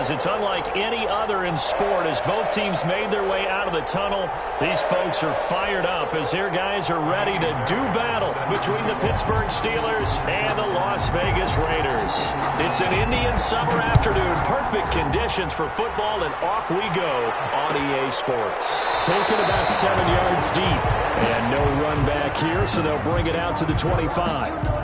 is. It's unlike any other in sport. As both teams made their way out of the tunnel, these folks are fired up as their guys are ready to do battle between the Pittsburgh Steelers and the Las Vegas Raiders. It's an Indian summer afternoon. Perfect conditions for football, and off we go on EA Sports. Taken about 7 yards deep. And no run back here, so they'll bring it out to the 25.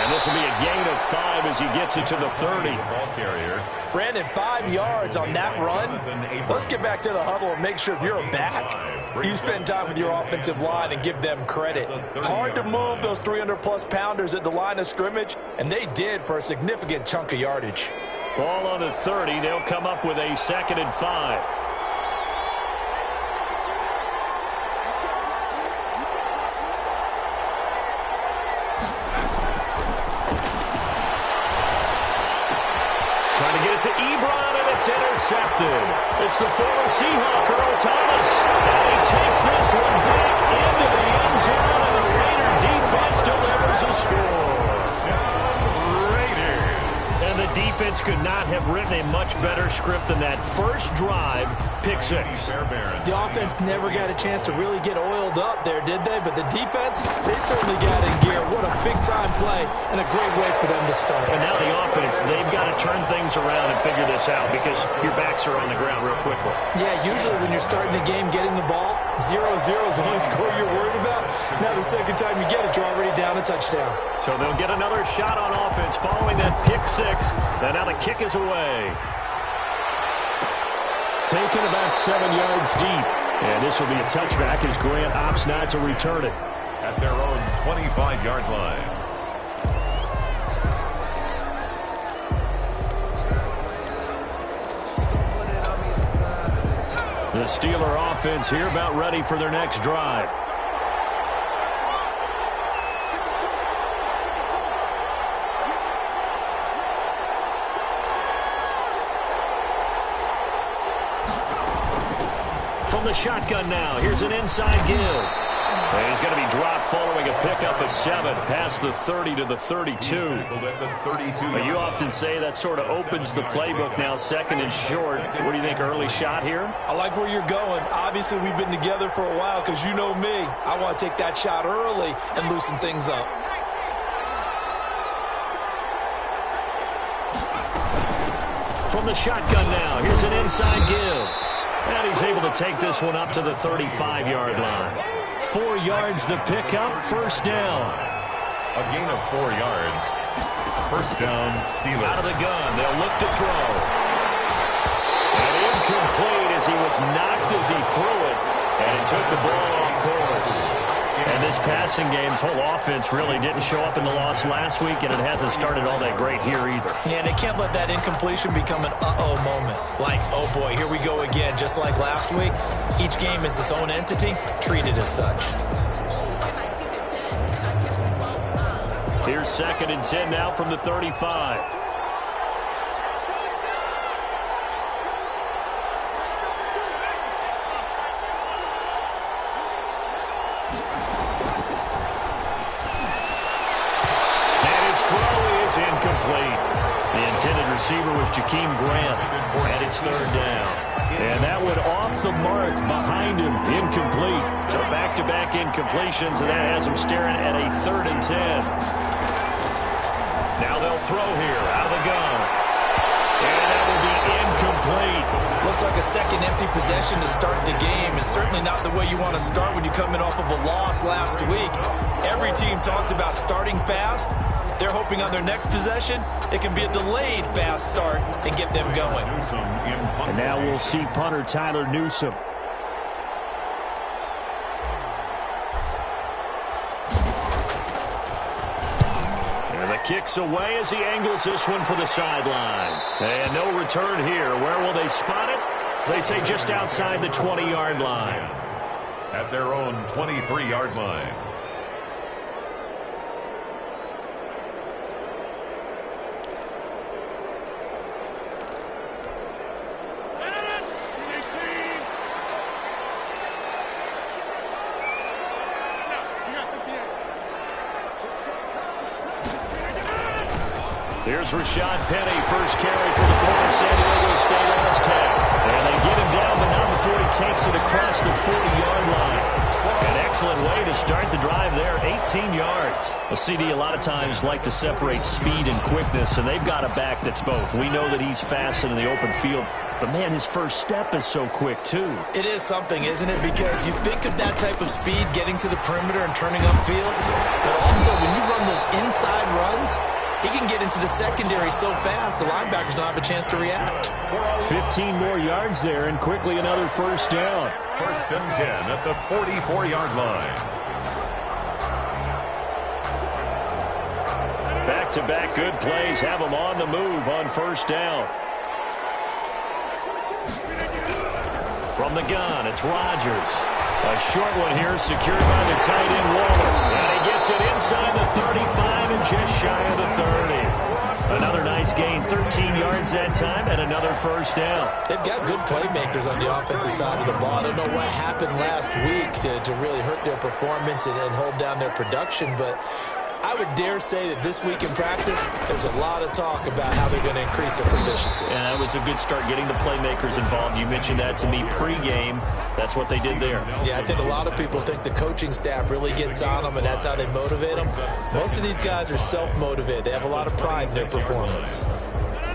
This will be a gain of 5 as he gets it to the 30. Brandon, 5 yards on that run. Let's get back to the huddle and make sure if you're a back, you spend time with your offensive line and give them credit. Hard to move those 300-plus pounders at the line of scrimmage, and they did for a significant chunk of yardage. Ball on the 30. They'll come up with a 2nd and 5. Trying to get it to Ebron, and it's intercepted. It's the former Seahawk, Earl Thomas. And he takes this one back into the end zone, and the Raider defense delivers a score. And the defense could not have written a much better script than that first drive, pick 6. The offense never got a chance to really get oiled up there, did they? But the defense, they certainly got in gear. What a big-time play and a great way for them to start. And now the offense, they've got to turn things around and figure this out because your backs are on the ground real quickly. Yeah, usually when you're starting the game, getting the ball, 0-0 is the only score you're worried about. Now the second time you get it, you're already down a touchdown. So they'll get another shot on offense following that pick 6. And now the kick is away. Taken about 7 yards deep. And this will be a touchback as Grant opts not to return it. At their own 25-yard line. The Steeler offense here about ready for their next drive. From the shotgun now, here's an inside give. And he's going to be dropped following a pickup of 7 past the 30 to the 32. But you often say that sort of opens the playbook now, 2nd and short. What do you think, early shot here? I like where you're going. Obviously, we've been together for a while because you know me. I want to take that shot early and loosen things up. From the shotgun now, here's an inside give. And he's able to take this one up to the 35-yard line. 4 yards the pickup, first down. A gain of 4 yards. First down, Steelers. Out of the gun, they'll look to throw. And incomplete as he was knocked as he threw it. And it took the ball off course. And this passing game's whole offense really didn't show up in the loss last week, and it hasn't started all that great here either. Yeah, they can't let that incompletion become an uh-oh moment. Like, oh boy, here we go again, just like last week. Each game is its own entity, treated as such. Here's 2nd and 10 now from the 35. Incomplete. The intended receiver was Jakeem Grant, and it's 3rd down. And that one off the mark behind him, incomplete. So back-to-back incompletions, and that has him staring at a 3rd and 10. Now they'll throw here, out of the gun. And that will be incomplete. Looks like a second empty possession to start the game, and certainly not the way you want to start when you're coming off of a loss last week. Every team talks about starting fast. They're hoping on their next possession, it can be a delayed fast start and get them going. And now we'll see punter Tyler Newsome. kicks away as he angles this one for the sideline. And no return here. Where will they spot it? They say just outside the 20-yard line. At their own 23-yard line. Here's Rashad Penny, first carry for the former San Diego State Aztec. And they get him down, but not before he takes it across the 40-yard line. An excellent way to start the drive there, 18 yards. A CD a lot of times like to separate speed and quickness, and they've got a back that's both. We know that he's fast in the open field, but, man, his first step is so quick, too. It is something, isn't it? Because you think of that type of speed getting to the perimeter and turning upfield, but also when you run those inside runs, he can get into the secondary so fast, the linebackers don't have a chance to react. 15 more yards there, and quickly another first down. First and 10 at the 44-yard line. Back-to-back good plays have him on the move on first down. From the gun, it's Rodgers. A short one here, secured by the tight end Waller. And he gets it inside the 35 and just shy of the 30. Another nice gain, 13 yards that time, and another first down. They've got good playmakers on the offensive side of the ball. I don't know what happened last week to really hurt their performance and hold down their production, but I would dare say that this week in practice, there's a lot of talk about how they're going to increase their proficiency. And that was a good start, getting the playmakers involved. You mentioned that to me pregame. That's what they did there. Yeah, I think a lot of people think the coaching staff really gets on them, and that's how they motivate them. Most of these guys are self-motivated. They have a lot of pride in their performance.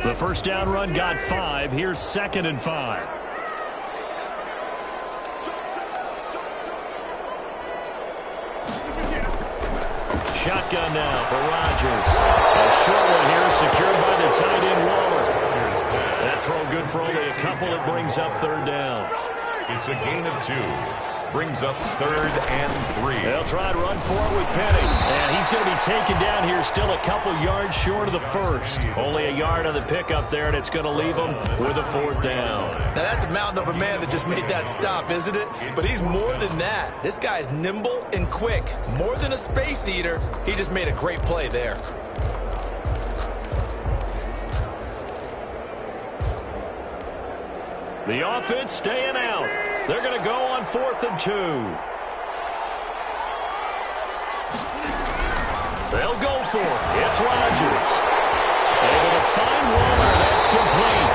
The first down run got 5. Here's 2nd and 5. Shotgun now for Rodgers. A short one here, secured by the tight end Waller. That throw good for only a couple. It brings up 3rd down. It's a gain of 2. Brings up 3rd and 3. They'll try and run for it with Penny. And he's going to be taken down here, still a couple yards short of the first. Only a yard on the pickup there, and it's going to leave him with a 4th down. Now, that's a mountain of a man that just made that stop, isn't it? But he's more than that. This guy's nimble and quick. More than a space eater. He just made a great play there. The offense staying out. They're going to go on 4th and 2. They'll go for it. It's Rodgers. Able to find Waller. That's complete.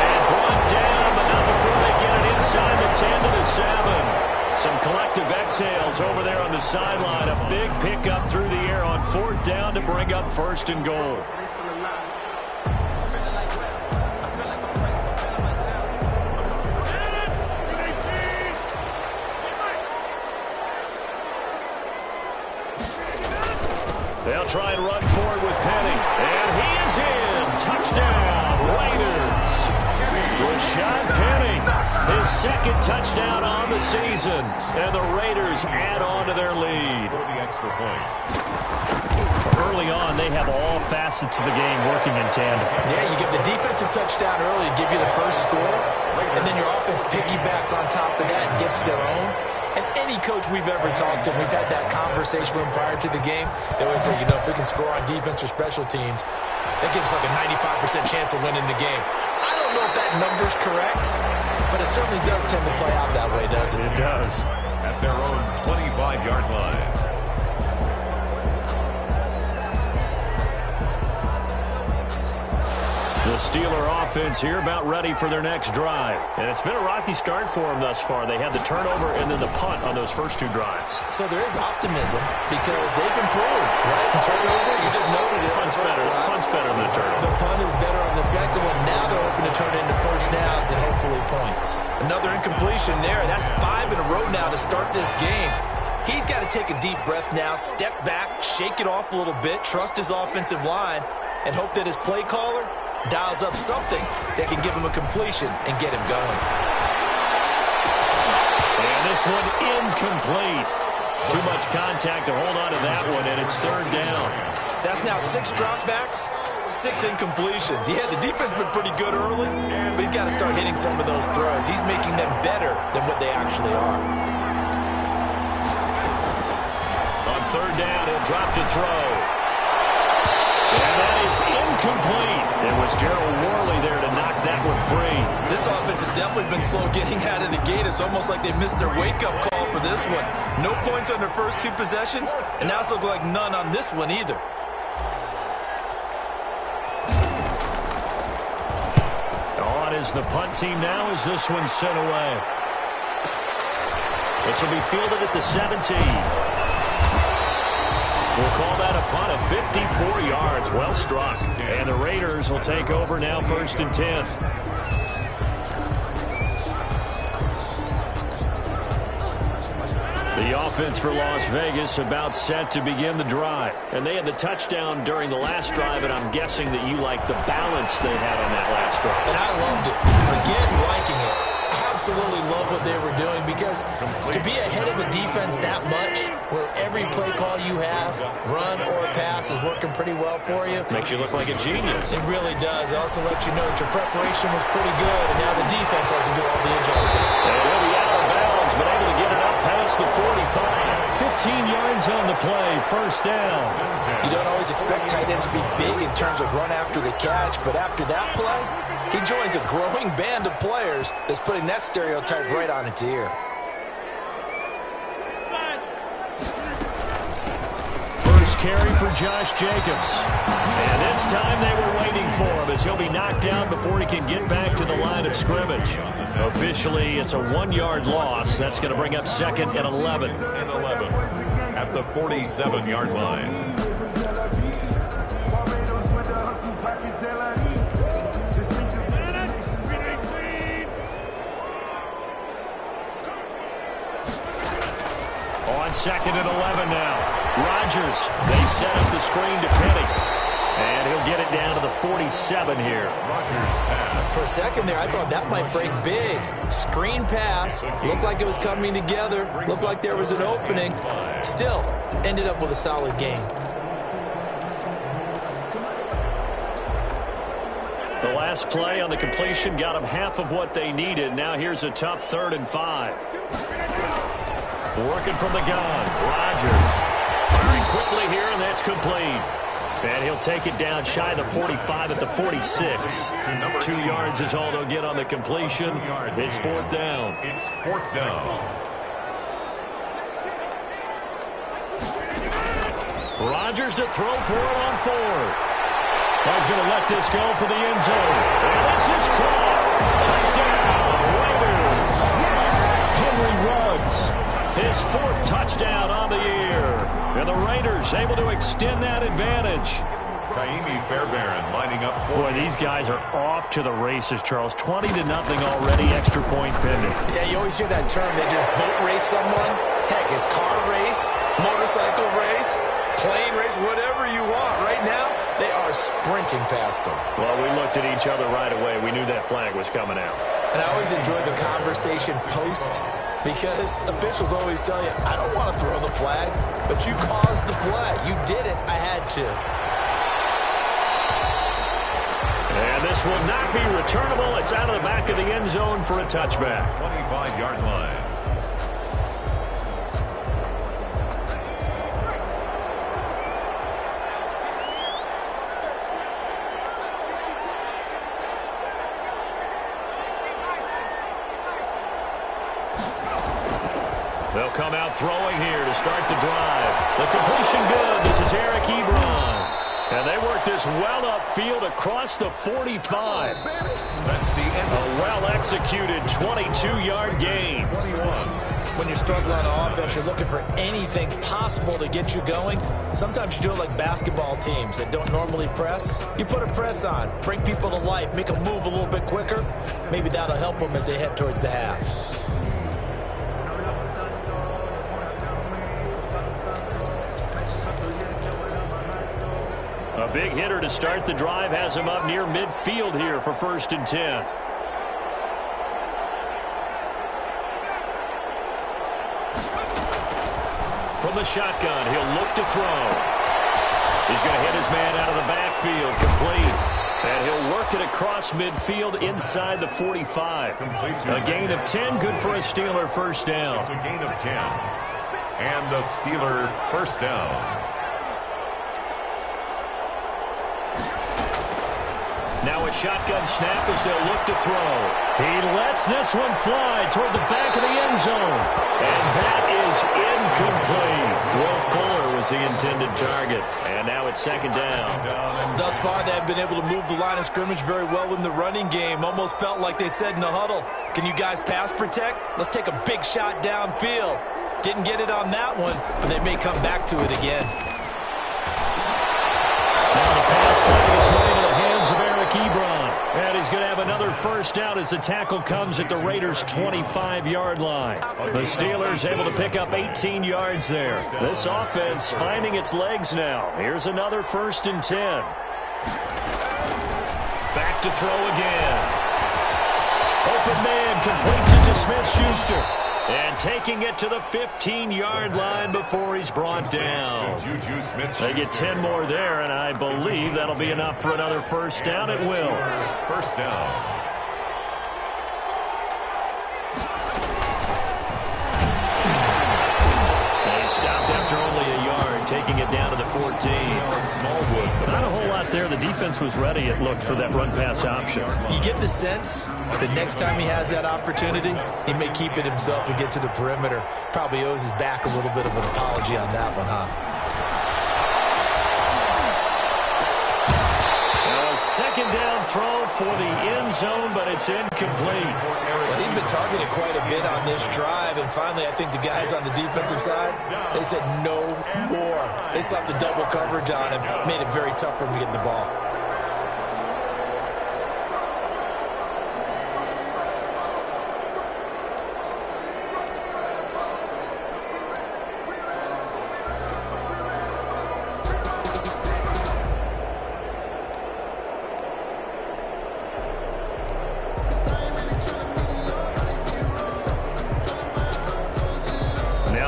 And brought down, but not before they get it inside the 10 to the 7. Some collective exhales over there on the sideline. A big pickup through the air on 4th down to bring up 1st and goal. They'll try and run forward with Penny. And he is in. Touchdown, Raiders. Rashad Penny, his 2nd touchdown on the season. And the Raiders add on to their lead. For the extra point. Early on, they have all facets of the game working in tandem. Yeah, you get the defensive touchdown early, give you the first score, and then your offense piggybacks on top of that and gets their own. And any coach we've ever talked to, we've had that conversation with them prior to the game. They always say, if we can score on defense or special teams, that gives us like a 95% chance of winning the game. I don't know if that number's correct, but it certainly does tend to play out that way, doesn't it? It does. At their own 25-yard line. The Steeler offense here about ready for their next drive. And it's been a rocky start for them thus far. They had the turnover and then the punt on those first 2 drives. So there is optimism because they've improved, right? Turnover, you just noted it. Punt's better. Right? Punt's better than the turnover. The punt is better on the second one. Now they're hoping to turn it into first downs and hopefully points. Another incompletion there. That's 5 in a row now to start this game. He's got to take a deep breath now, step back, shake it off a little bit, trust his offensive line, and hope that his play caller dials up something that can give him a completion and get him going. And this one incomplete. Too much contact to hold on to that one, and it's 3rd down. That's now 6 dropbacks, 6 incompletions. Yeah, the defense has been pretty good early, but he's got to start hitting some of those throws. He's making them better than what they actually are. On third down, he'll drop to throw. And that is incomplete. It was Darryl Worley there to knock that one free. This offense has definitely been slow getting out of the gate. It's almost like they missed their wake-up call for this one. No points on their first 2 possessions, and now it's looking like none on this one either. On is the punt team now as this one's sent away. This will be fielded at the 17. We'll call that a punt of 54 yards. Well struck. And the Raiders will take over now, 1st and 10. The offense for Las Vegas about set to begin the drive. And they had the touchdown during the last drive, and I'm guessing that you like the balance they had on that last drive. And I loved it. Forget liking it. Absolutely love what they were doing, because to be ahead of a defense that much, where every play call you have, run or pass, is working pretty well for you. Makes you look like a genius. It really does. It also lets you know that your preparation was pretty good, and now the defense has to do all the adjusting. And he'll be out of bounds, but able to get it up past the 45. 15 yards on the play, 1st down. You don't always expect tight ends to be big in terms of run after the catch, but after that play, he joins a growing band of players that's putting that stereotype right on its ear. First carry for Josh Jacobs. And this time they were waiting for him, as he'll be knocked down before he can get back to the line of scrimmage. Officially, it's a 1-yard loss. That's going to bring up 2nd and 11. At the 47-yard line. On 2nd and 11 now. Rodgers, they set up the screen to Penny. And he'll get it down to the 47 here. Rodgers pass. For a second there, I thought that might break big. Screen pass. Looked like it was coming together. Looked like there was an opening. Still, ended up with a solid game. The last play on the completion got them half of what they needed. Now here's a tough 3rd and 5. Working from the gun. Rodgers firing quickly here, and that's complete. And he'll take it down shy of the 45 at the 46. 2 yards is all they'll get on the completion. It's 4th down. It's 4th down. Rodgers to throw for it on 4th. He's going to let this go for the end zone. And this is caught. Touchdown, Raiders. Henry Ruggs. His 4th touchdown on the year. And the Raiders able to extend that advantage. Kaimi Fairbairn lining up for. Boy, these guys are off to the races, Charles. 20-0 already, extra point pending. Yeah, you always hear that term. They just boat race someone. Heck, it's car race, motorcycle race, plane race, whatever you want. Right now, they are sprinting past them. Well, we looked at each other right away. We knew that flag was coming out. And I always enjoy the conversation post, because officials always tell you, I don't want to throw the flag, but you caused the play. You did it. I had to. And this will not be returnable. It's out of the back of the end zone for a touchback. 25-yard line. They'll come out throwing here to start the drive. The completion good. This is Eric Ebron. And they work this well upfield across the 45. That's the end. A well-executed 22-yard gain. 21. When you're struggling on offense, you're looking for anything possible to get you going. Sometimes you do it like basketball teams that don't normally press. You put a press on, bring people to life, make them move a little bit quicker. Maybe that'll help them as they head towards the half. A big hitter to start the drive has him up near midfield here for 1st and 10. From the shotgun, he'll look to throw. He's going to hit his man out of the backfield, complete. And he'll work it across midfield inside the 45. A gain of 10, good for a Steeler first down. It's a gain of 10. And a Steeler first down. Now a shotgun snap as they'll look to throw. He lets this one fly toward the back of the end zone. And that is incomplete. Will Fuller was the intended target. And now it's second down. Thus far, they have been able to move the line of scrimmage very well in the running game. Almost felt like they said in the huddle, can you guys pass protect? Let's take a big shot downfield. Didn't get it on that one, but they may come back to it again. Now the pass flag is right into the hands of Eric Ebron. And he's going to have another first down as the tackle comes at the Raiders' 25-yard line. The Steelers able to pick up 18 yards there. This offense finding its legs now. Here's another 1st and 10. Back to throw again. Open man completes it to Smith-Schuster. And taking it to the 15-yard line before he's brought down. They get 10 more there, and I believe that'll be enough for another first down. It will. First down. They stopped after only a yard, taking it down to the 14. Smallwood. Not a whole lot there. The defense was ready, it looked, for that run-pass option. You get the sense that next time he has that opportunity, he may keep it himself and get to the perimeter. Probably owes his back a little bit of an apology on that one, huh? A second down throw for the end zone, but it's incomplete. Well, he'd been targeted quite a bit on this drive, and finally I think the guys on the defensive side, they said no more. They slapped the double coverage on him, made it very tough for him to get the ball.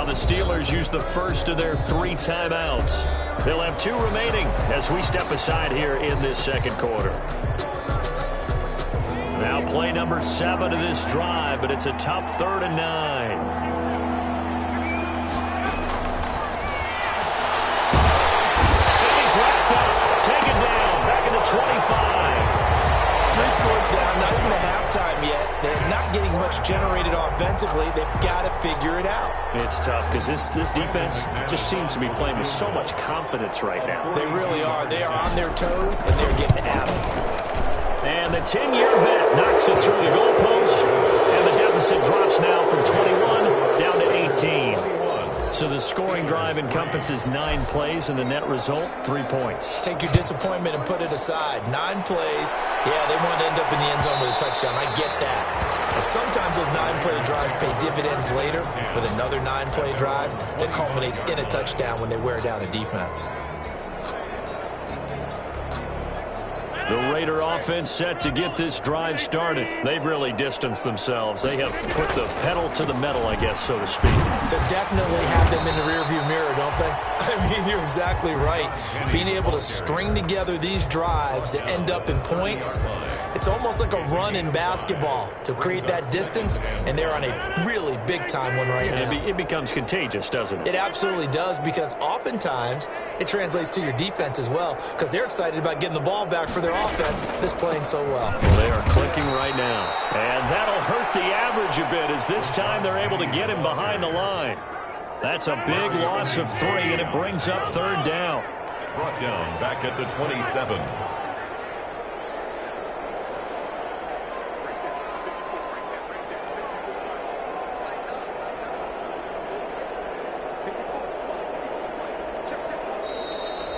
The Steelers use the first of their 3 timeouts. They'll have 2 remaining as we step aside here in this second quarter. Now play number 7 of this drive, but it's a tough 3rd and 9. He's wrapped up, taken down, back at the 25. 3 scores down, not even a halftime yet. They're not getting much generated offensively. They've got to figure it out. It's tough because this defense just seems to be playing with so much confidence right now. They really are. They are on their toes, and they're getting at them. And the 10-year vet knocks it through the goalpost, and the deficit drops now from 21 down to 18. So the scoring drive encompasses 9 plays, and the net result, 3 points. Take your disappointment and put it aside. 9 plays. Yeah, they want to end up in the end zone with a touchdown. I get that. But sometimes those 9-play drives pay dividends later with another 9-play drive that culminates in a touchdown when they wear down a defense. The Raider offense set to get this drive started. They've really distanced themselves. They have put the pedal to the metal, I guess, so to speak. So definitely have them in the rearview mirror, don't they? I mean, you're exactly right. Being able to string together these drives that end up in points, it's almost like a run in basketball to create that distance, and they're on a really big-time one right now. It becomes contagious, doesn't it? It absolutely does, because oftentimes it translates to your defense as well, because they're excited about getting the ball back for their offense that's playing so well. They are clicking right now. And that'll hurt the average a bit as this time they're able to get him behind the line. That's a big loss of 3, and it brings up 3rd down. Brought down back at the 27.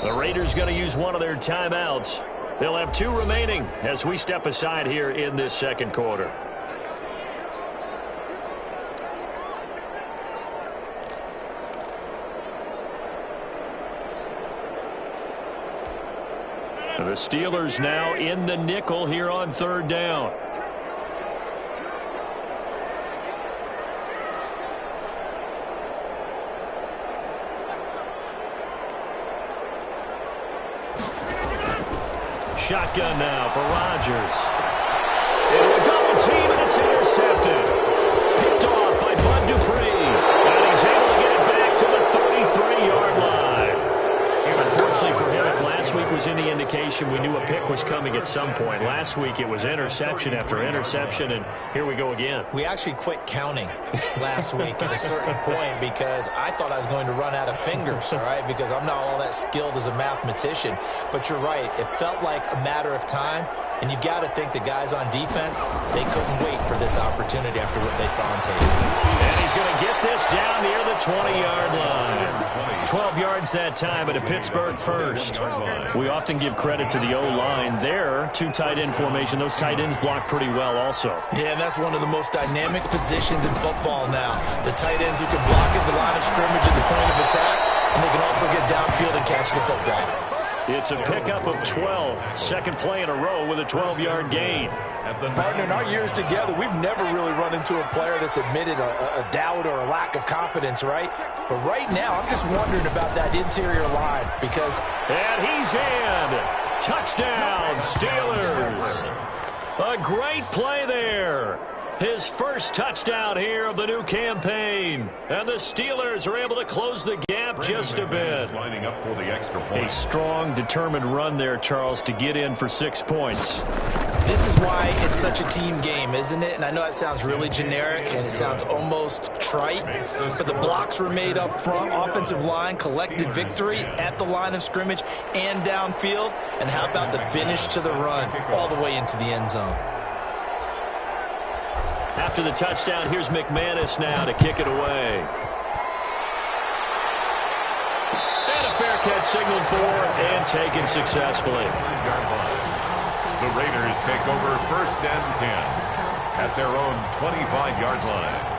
The Raiders going to use one of their timeouts. They'll have 2 remaining as we step aside here in this second quarter. The Steelers now in the nickel here on 3rd down. shotgun now for Rodgers. Into a double team, and it's intercepted. Picked off by Bud Dupree. And he's able to get it back to the 33-yard line. Unfortunately for him, if last week was any indication, we knew a pick was coming at some point. Last week it was interception after interception, and here we go again. We actually quit counting last week at a certain point because I thought I was going to run out of fingers, all right, because I'm not all that skilled as a mathematician. But you're right. It felt like a matter of time, and you got to think the guys on defense, they couldn't wait for this opportunity after what they saw on tape. And he's going to get this down near the 20-yard line. 12 yards that time at a Pittsburgh first. We often give credit to the O-line there. Two tight end formation. Those tight ends block pretty well also. Yeah, and that's one of the most dynamic positions in football now. The tight ends who can block at the line of scrimmage at the point of attack, and they can also get downfield and catch the football. It's a pickup of 12. Second play in a row with a 12-yard gain. Partner, in our years together, we've never really run into a player that's admitted a doubt or a lack of confidence, right? But right now, I'm just wondering about that interior line because... And he's in. Touchdown, Steelers. A great play there. His first touchdown here of the new campaign. And the Steelers are able to close the gap just a bit. Lining up for the extra point. A strong, determined run there, Charles, to get in for 6 points. This is why it's such a team game, isn't it? And I know that sounds really generic and it sounds almost trite, but the blocks were made up front. Offensive line collected victory at the line of scrimmage and downfield. And how about the finish to the run all the way into the end zone? After the touchdown, here's McManus now to kick it away. And a fair catch signaled for and taken successfully. The Raiders take over 1st and 10 at their own 25-yard line.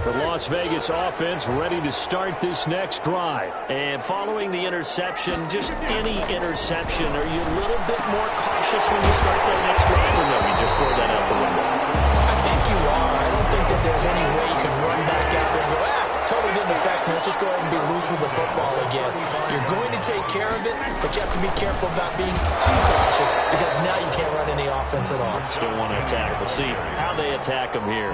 The Las Vegas offense ready to start this next drive. And following the interception, just any interception, are you a little bit more cautious when you start that next drive? Or no, you just throw that out the window? I think you are. I don't think that there's any way you can run back out there and go, totally didn't affect me. Let's just go ahead and be loose with the football again. You're going to take care of it, but you have to be careful about being too cautious because now you can't run any offense at all. Still want to attack. We'll see how they attack them here.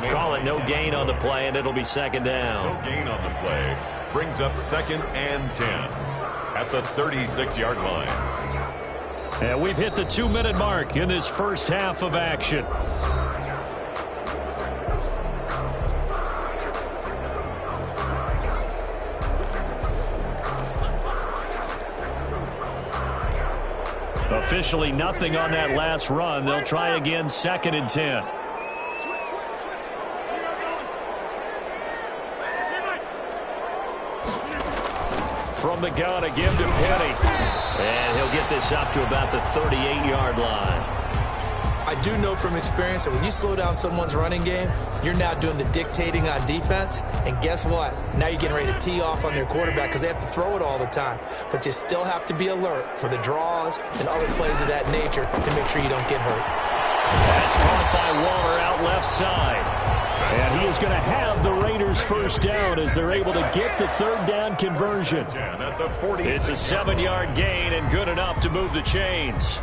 Call it no gain on the play, and it'll be second down. No gain on the play. Brings up 2nd and 10 at the 36-yard line. And we've hit the 2-minute mark in this first half of action. Officially nothing on that last run. They'll try again 2nd and 10. From the gun, a give to Penny. And he'll get this up to about the 38-yard line. I do know from experience that when you slow down someone's running game, you're now doing the dictating on defense. And guess what? Now you're getting ready to tee off on their quarterback because they have to throw it all the time. But you still have to be alert for the draws and other plays of that nature to make sure you don't get hurt. That's caught by Waller out left side. And he is going to have the Raiders first down as they're able to get the 3rd down conversion. It's a 7-yard gain and good enough to move the chains.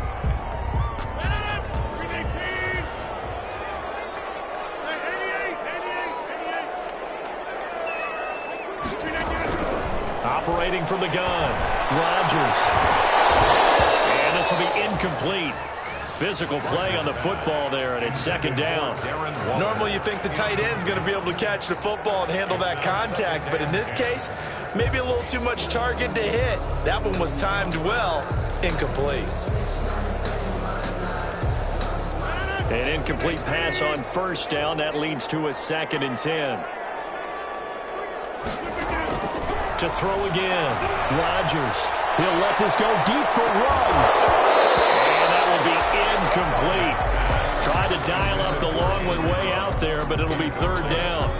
Operating from the gun, Rodgers. And this will be incomplete. Physical play on the football there, and it's 2nd down. Normally you think the tight end's going to be able to catch the football and handle that contact, but in this case, maybe a little too much target to hit. That one was timed well, incomplete. An incomplete pass on 1st down. That leads to a 2nd and 10. To throw again, Rodgers. He'll let this go deep for runs. And that will be incomplete. Tried to dial up the long one way out there, but it'll be 3rd down.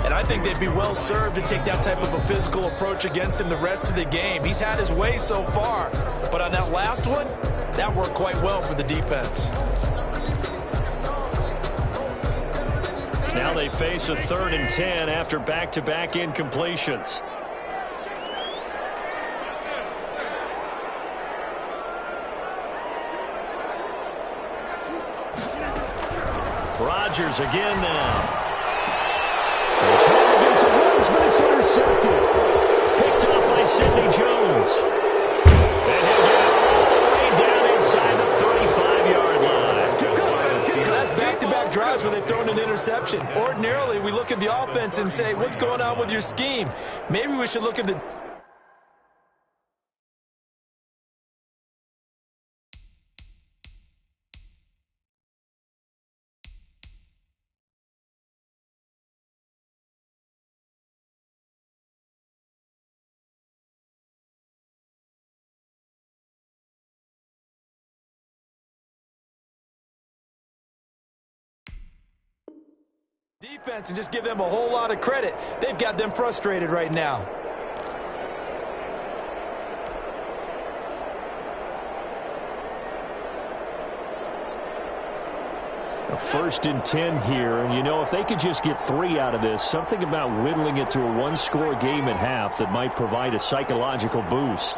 And I think they'd be well served to take that type of a physical approach against him the rest of the game. He's had his way so far. But on that last one, that worked quite well for the defense. Now they face a 3rd and 10 after back-to-back incompletions. Rodgers again now. They're trying to get to Woods, but it's intercepted. Picked up by Sidney Jones. And he'll get it all the way down inside the 35-yard line. So that's back-to-back drives where they've thrown an interception. Ordinarily, we look at the offense and say, what's going on with your scheme? Maybe we should look at the... defense and just give them a whole lot of credit. They've got them frustrated right now. A 1st and 10 here, and you know, if they could just get 3 out of this, something about whittling it to a 1-score game at half that might provide a psychological boost.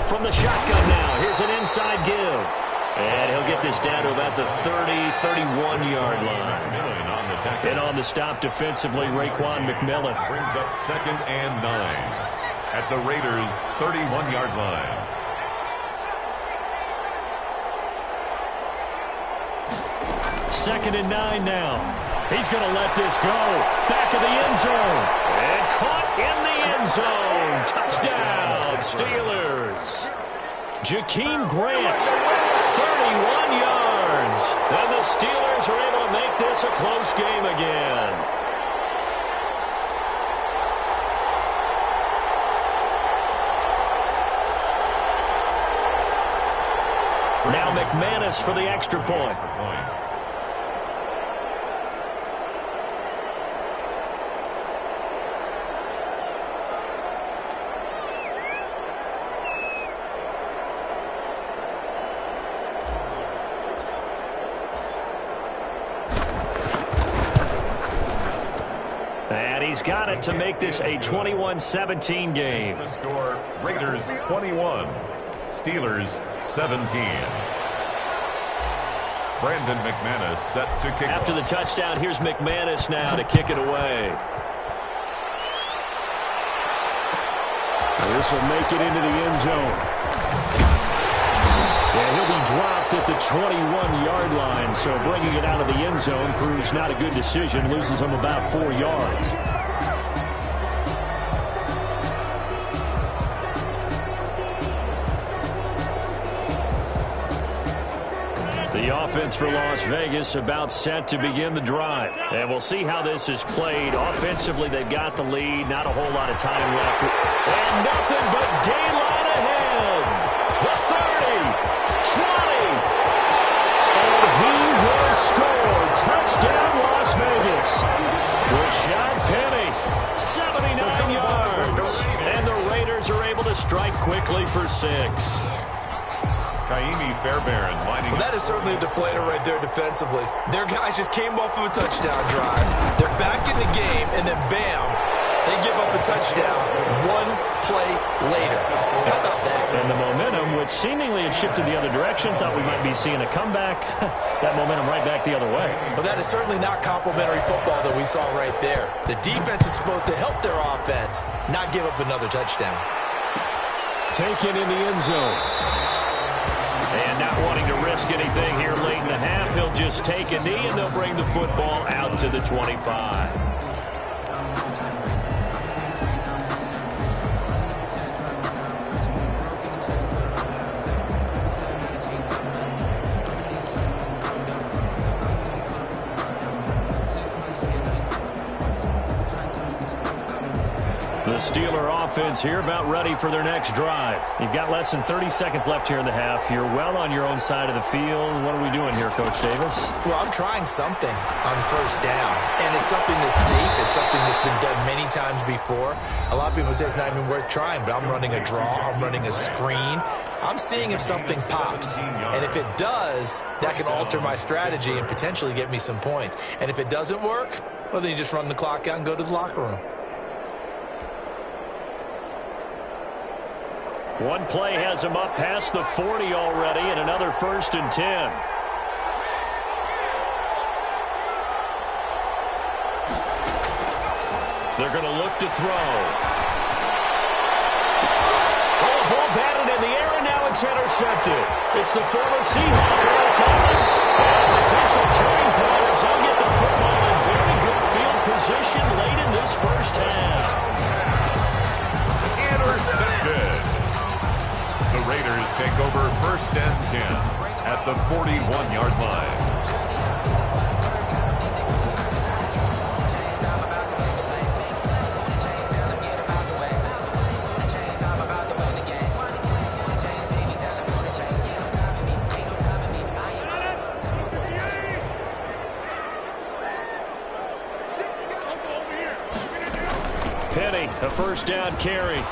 From the shotgun now, here's an inside give. And he'll get this down to about the 30, 31-yard line. And on the stop defensively, Raekwon McMillan. Brings up 2nd and 9 at the Raiders' 31-yard line. Second and 9 now. He's going to let this go. Back of the end zone. And caught in the end zone. Touchdown, Steelers. Jakeem Grant, 31 yards. And the Steelers are able to make this a close game again. Now McManus for the extra point. He's got it to make this a 21-17 game. The score, Raiders 21, Steelers 17. Brandon McManus set to kick After off. the touchdown, here's McManus now to kick it away. This will make it into the end zone. And he'll be dropped at the 21-yard line, so bringing it out of the end zone proves not a good decision, loses him about 4 yards. The offense for Las Vegas about set to begin the drive. And we'll see how this is played. Offensively, they've got the lead. Not a whole lot of time left. And nothing but daylight ahead. The 30, 20. And he will score. Touchdown, Las Vegas. Rashad Penny, 79 yards. And the Raiders are able to strike quickly for 6. Kaimi Fairbairn lining Well, that is certainly a deflator right there defensively. Their guys just came off of a touchdown drive. They're back in the game, and then bam, they give up a touchdown 1 play later. How about that? And the momentum, which seemingly had shifted the other direction, thought we might be seeing a comeback. That momentum right back the other way. But that is certainly not complimentary football that we saw right there. The defense is supposed to help their offense, not give up another touchdown. Taken in the end zone. And not wanting to risk anything here late in the half, he'll just take a knee, and they'll bring the football out to the 25. The The Steeler offense here about ready for their next drive. You've got less than 30 seconds left here in the half. You're well on your own side of the field. What are we doing here, Coach Davis? Well, I'm trying something on first down, and it's something that's safe. It's something that's been done many times before. A lot of people say it's not even worth trying, but I'm running a draw. I'm running a screen. I'm seeing if something pops, and if it does, that can alter my strategy and potentially get me some points. And if it doesn't work, well, then you just run the clock out and go to the locker room. One play has him up past the 40 already, and another 1st and 10. They're going to look to throw. Oh, ball batted in the air, and now it's intercepted. It's the former Seahawk, Earl Thomas. And a potential turning point as he'll get the football in very good field position late in this first half. Intercepted. The Raiders take over 1st and 10 at the 41-yard line. Penny, a 1st down carry.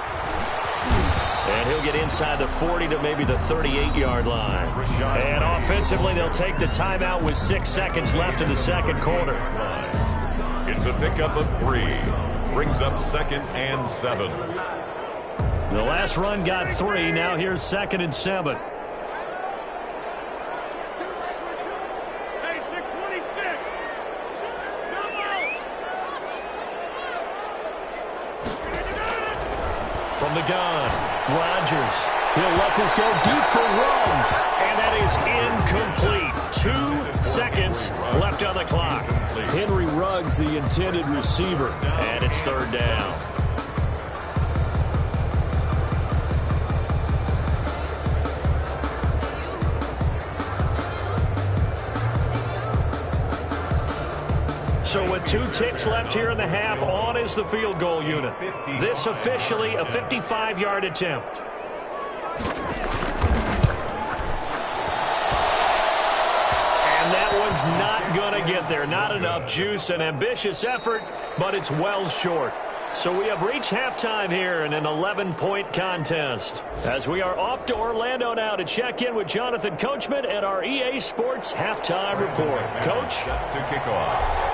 And he'll get inside the 40 to maybe the 38-yard line. And offensively, they'll take the timeout with 6 seconds left in the second quarter. It's a pickup of 3. Brings up 2nd and 7. The last run got 3. Now here's 2nd and 7. From the gun, Rodgers. He'll let this go deep for Ruggs. And that is incomplete. 2 seconds left on the clock. Henry Ruggs, the intended receiver. And it's 3rd down. So with 2 ticks left here in the half, on is the field goal unit. This officially a 55-yard attempt. And that one's not going to get there. Not enough juice. An ambitious effort, but it's well short. So we have reached halftime here in an 11-point contest. As we are off to Orlando now to check in with Jonathan Coachman and our EA Sports halftime report. Coach? To kick off.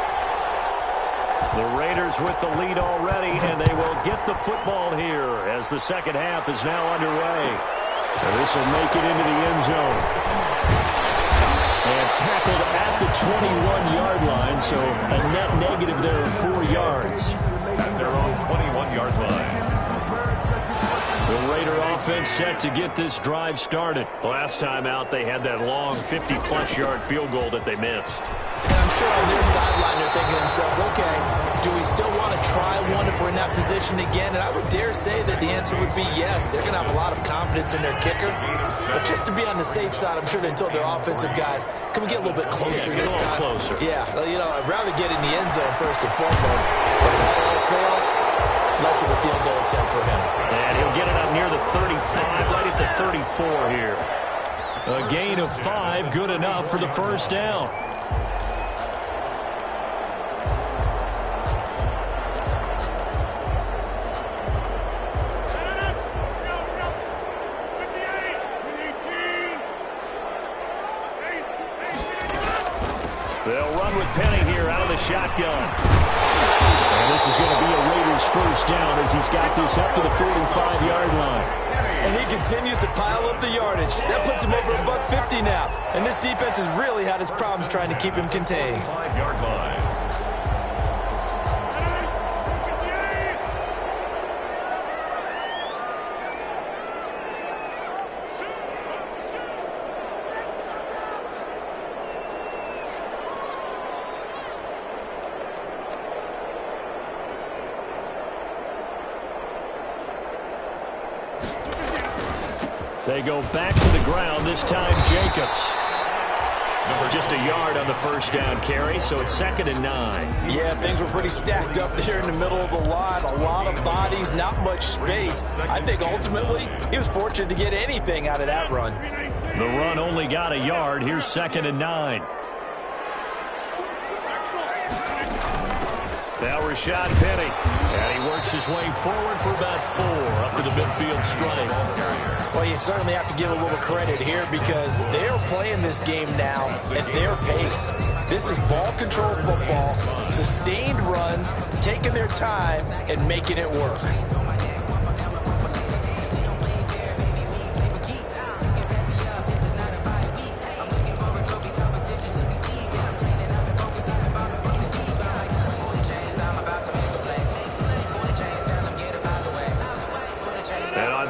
The Raiders with the lead already, and they will get the football here as the second half is now underway. And this will make it into the end zone. And tackled at the 21-yard line, so a net negative there of 4 yards. At their own 21-yard line. The Raider offense set to get this drive started. Last time out, they had that long 50-plus yard field goal that they missed. And I'm sure on their sideline they're thinking to themselves, okay, do we still want to try one if we're in that position again? And I would dare say that the answer would be yes. They're going to have a lot of confidence in their kicker. But just to be on the safe side, I'm sure they told their offensive guys, can we get a little bit closer this time? Closer. Yeah, you know, I'd rather get in the end zone first and foremost. But if all else fails, less of a field goal attempt for him. And he'll get it up near the 35, right at the 34 here. A gain of 5, good enough for the 1st down. They'll run with Penny here out of the shotgun. And this is going to be a Raiders 1st down as he's got this up to the 45-yard line. And he continues to pile up the yardage. That puts him over $150 now. And this defense has really had its problems trying to keep him contained. 5-yard line. They go back to the ground, this time Jacobs. Just a yard on the first down carry, so it's 2nd and 9. Yeah, things were pretty stacked up there in the middle of the line. A lot of bodies, not much space. I think ultimately he was fortunate to get anything out of that run. The run only got a yard. Here's 2nd and 9. Now Rashad Penny. And he works his way forward for about 4 up to the midfield stripe. Well, you certainly have to give a little credit here because they're playing this game now at their pace. This is ball control football, sustained runs, taking their time and making it work.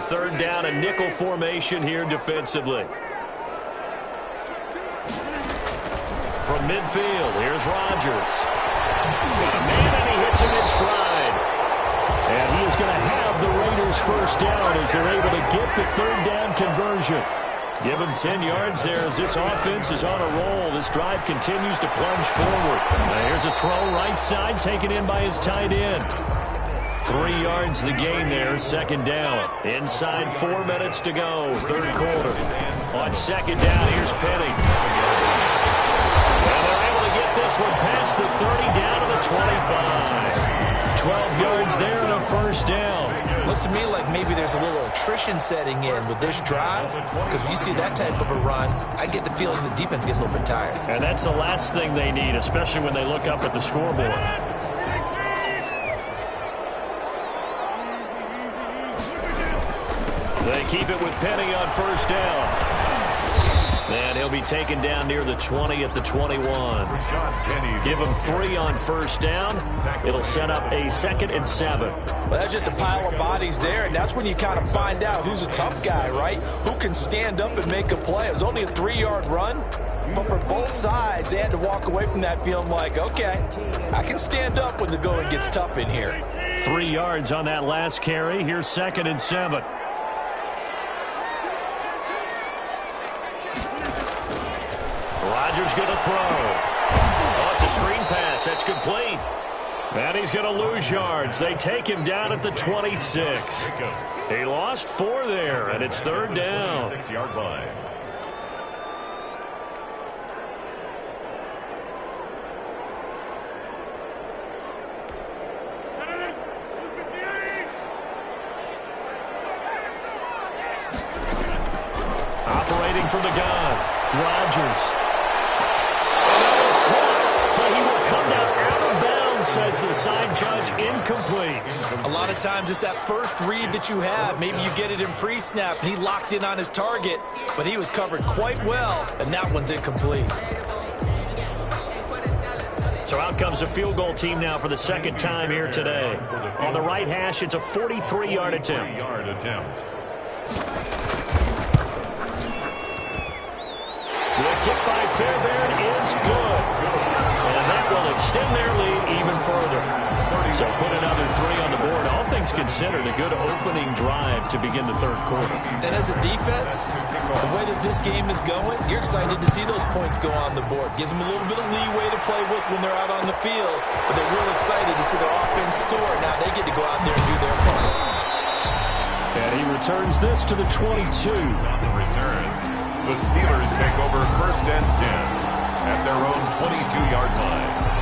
Third down, a nickel formation here defensively. From midfield, here's Rodgers. Got a man, and he hits him in stride. And he is going to have the Raiders first down as they're able to get the third down conversion. Give him 10 yards there as this offense is on a roll. This drive continues to plunge forward. Here's a throw right side taken in by his tight end. 3 yards the gain there, 2nd down. Inside 4 minutes to go, 3rd quarter. On 2nd down, here's Penny. And they're able to get this one past the 30 down to the 25. 12 yards there and a first down. Looks to me like maybe there's a little attrition setting in with this drive because when you see that type of a run, I get the feeling the defense gets a little bit tired. And that's the last thing they need, especially when they look up at the scoreboard. They keep it with Penny on first down. And he'll be taken down near the 20 at the 21. Give him 3 on first down. It'll set up a 2nd and 7. Well, that's just a pile of bodies there, and that's when you kind of find out who's a tough guy, right? Who can stand up and make a play. It was only a 3-yard run, but for both sides, they had to walk away from that feeling like, okay, I can stand up when the going gets tough in here. 3 yards on that last carry. Here's 2nd and 7. Rodgers going to throw. Oh, it's a screen pass. That's complete. And he's going to lose yards. They take him down at the 26. He lost 4 there, and it's 3rd down. 6-yard line. Operating from the gun, Rodgers. And that was caught, but he will come down out of bounds, says the side judge, incomplete. A lot of times it's that first read that you have. Maybe you get it in pre-snap, and he locked in on his target, but he was covered quite well, and that one's incomplete. So out comes a field goal team now for the 2nd time here today. On the right hash, it's a 43-yard attempt. The kick by Fairbairn is good. And that will extend their lead even further. So put another 3 on the board. All things considered, a good opening drive to begin the 3rd quarter. And as a defense, the way that this game is going, you're excited to see those points go on the board. Gives them a little bit of leeway to play with when they're out on the field. But they're real excited to see their offense score. Now they get to go out there and do their part. And he returns this to the 22. On the return, the Steelers take over 1st and 10 at their own 22-yard line.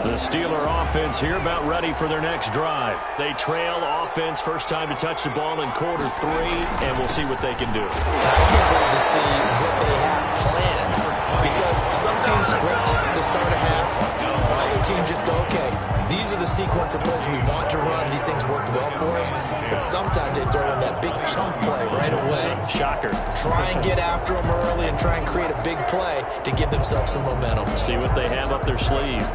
The Steeler offense here about ready for their next drive. They trail offense, first time to touch the ball in quarter 3, and we'll see what they can do. I can't wait to see what they have planned because some teams script to start a half. Other teams just go, okay, these are the sequence of plays we want to run. These things worked well for us. And sometimes they throw in that big chunk play right away. Shocker. Try and get after them early and try and create a big play to give themselves some momentum. See what they have up their sleeve.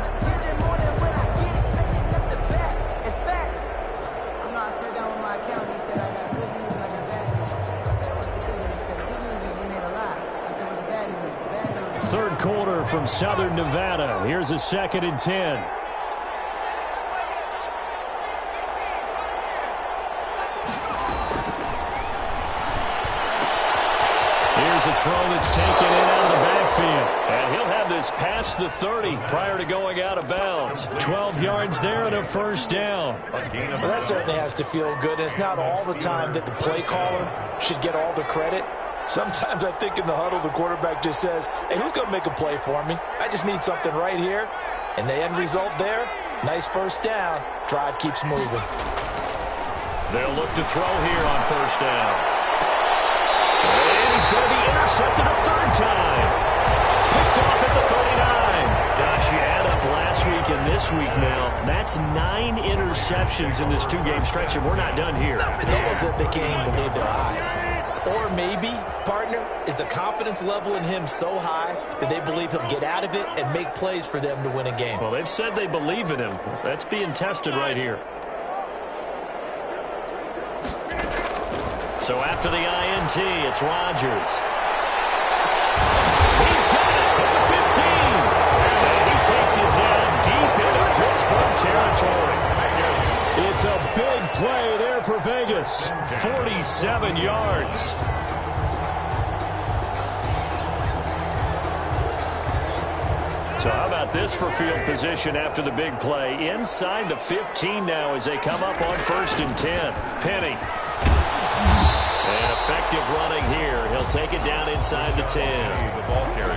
Third quarter from Southern Nevada. Here's a 2nd and 10. Here's a throw that's taken in out of the backfield. And he'll have this past the 30 prior to going out of bounds. 12 yards there and a first down. Well, that certainly has to feel good. And it's not all the time that the play caller should get all the credit. Sometimes I think in the huddle, the quarterback just says, hey, who's going to make a play for me? I just need something right here. And the end result there, nice first down. Drive keeps moving. They'll look to throw here on first down. And he's going to be intercepted a third time. Picked off at the 39. Gosh, you add up last week and this week now. That's 9 interceptions in this 2-game stretch, and we're not done here. It's almost as if they can't even believe their eyes. Or maybe, partner, is the confidence level in him so high that they believe he'll get out of it and make plays for them to win a game. Well, they've said they believe in him. That's being tested right here. So after the INT, it's Rodgers. He's got it at the 15. And he takes it down deep into Pittsburgh territory. It's a big play there for Vegas. 47 yards. So how about this for field position after the big play? Inside the 15 now as they come up on 1st and 10. Penny. And effective running here. He'll take it down inside the 10.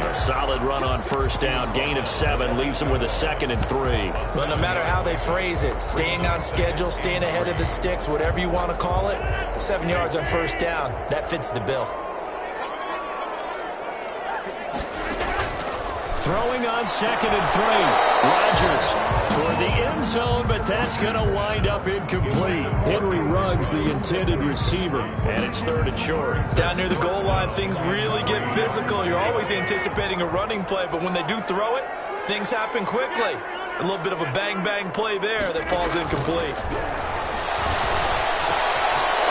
A solid run on first down. Gain of 7 leaves him with a 2nd and 3. But no matter how they phrase it, staying on schedule, staying ahead of the sticks, whatever you want to call it, 7 yards on first down, that fits the bill. Throwing on 2nd and 3. Rodgers toward the end zone, but that's going to wind up incomplete. Henry Ruggs, the intended receiver, and it's 3rd and short. Down near the goal line, things really get physical. You're always anticipating a running play, but when they do throw it, things happen quickly. A little bit of a bang-bang play there that falls incomplete.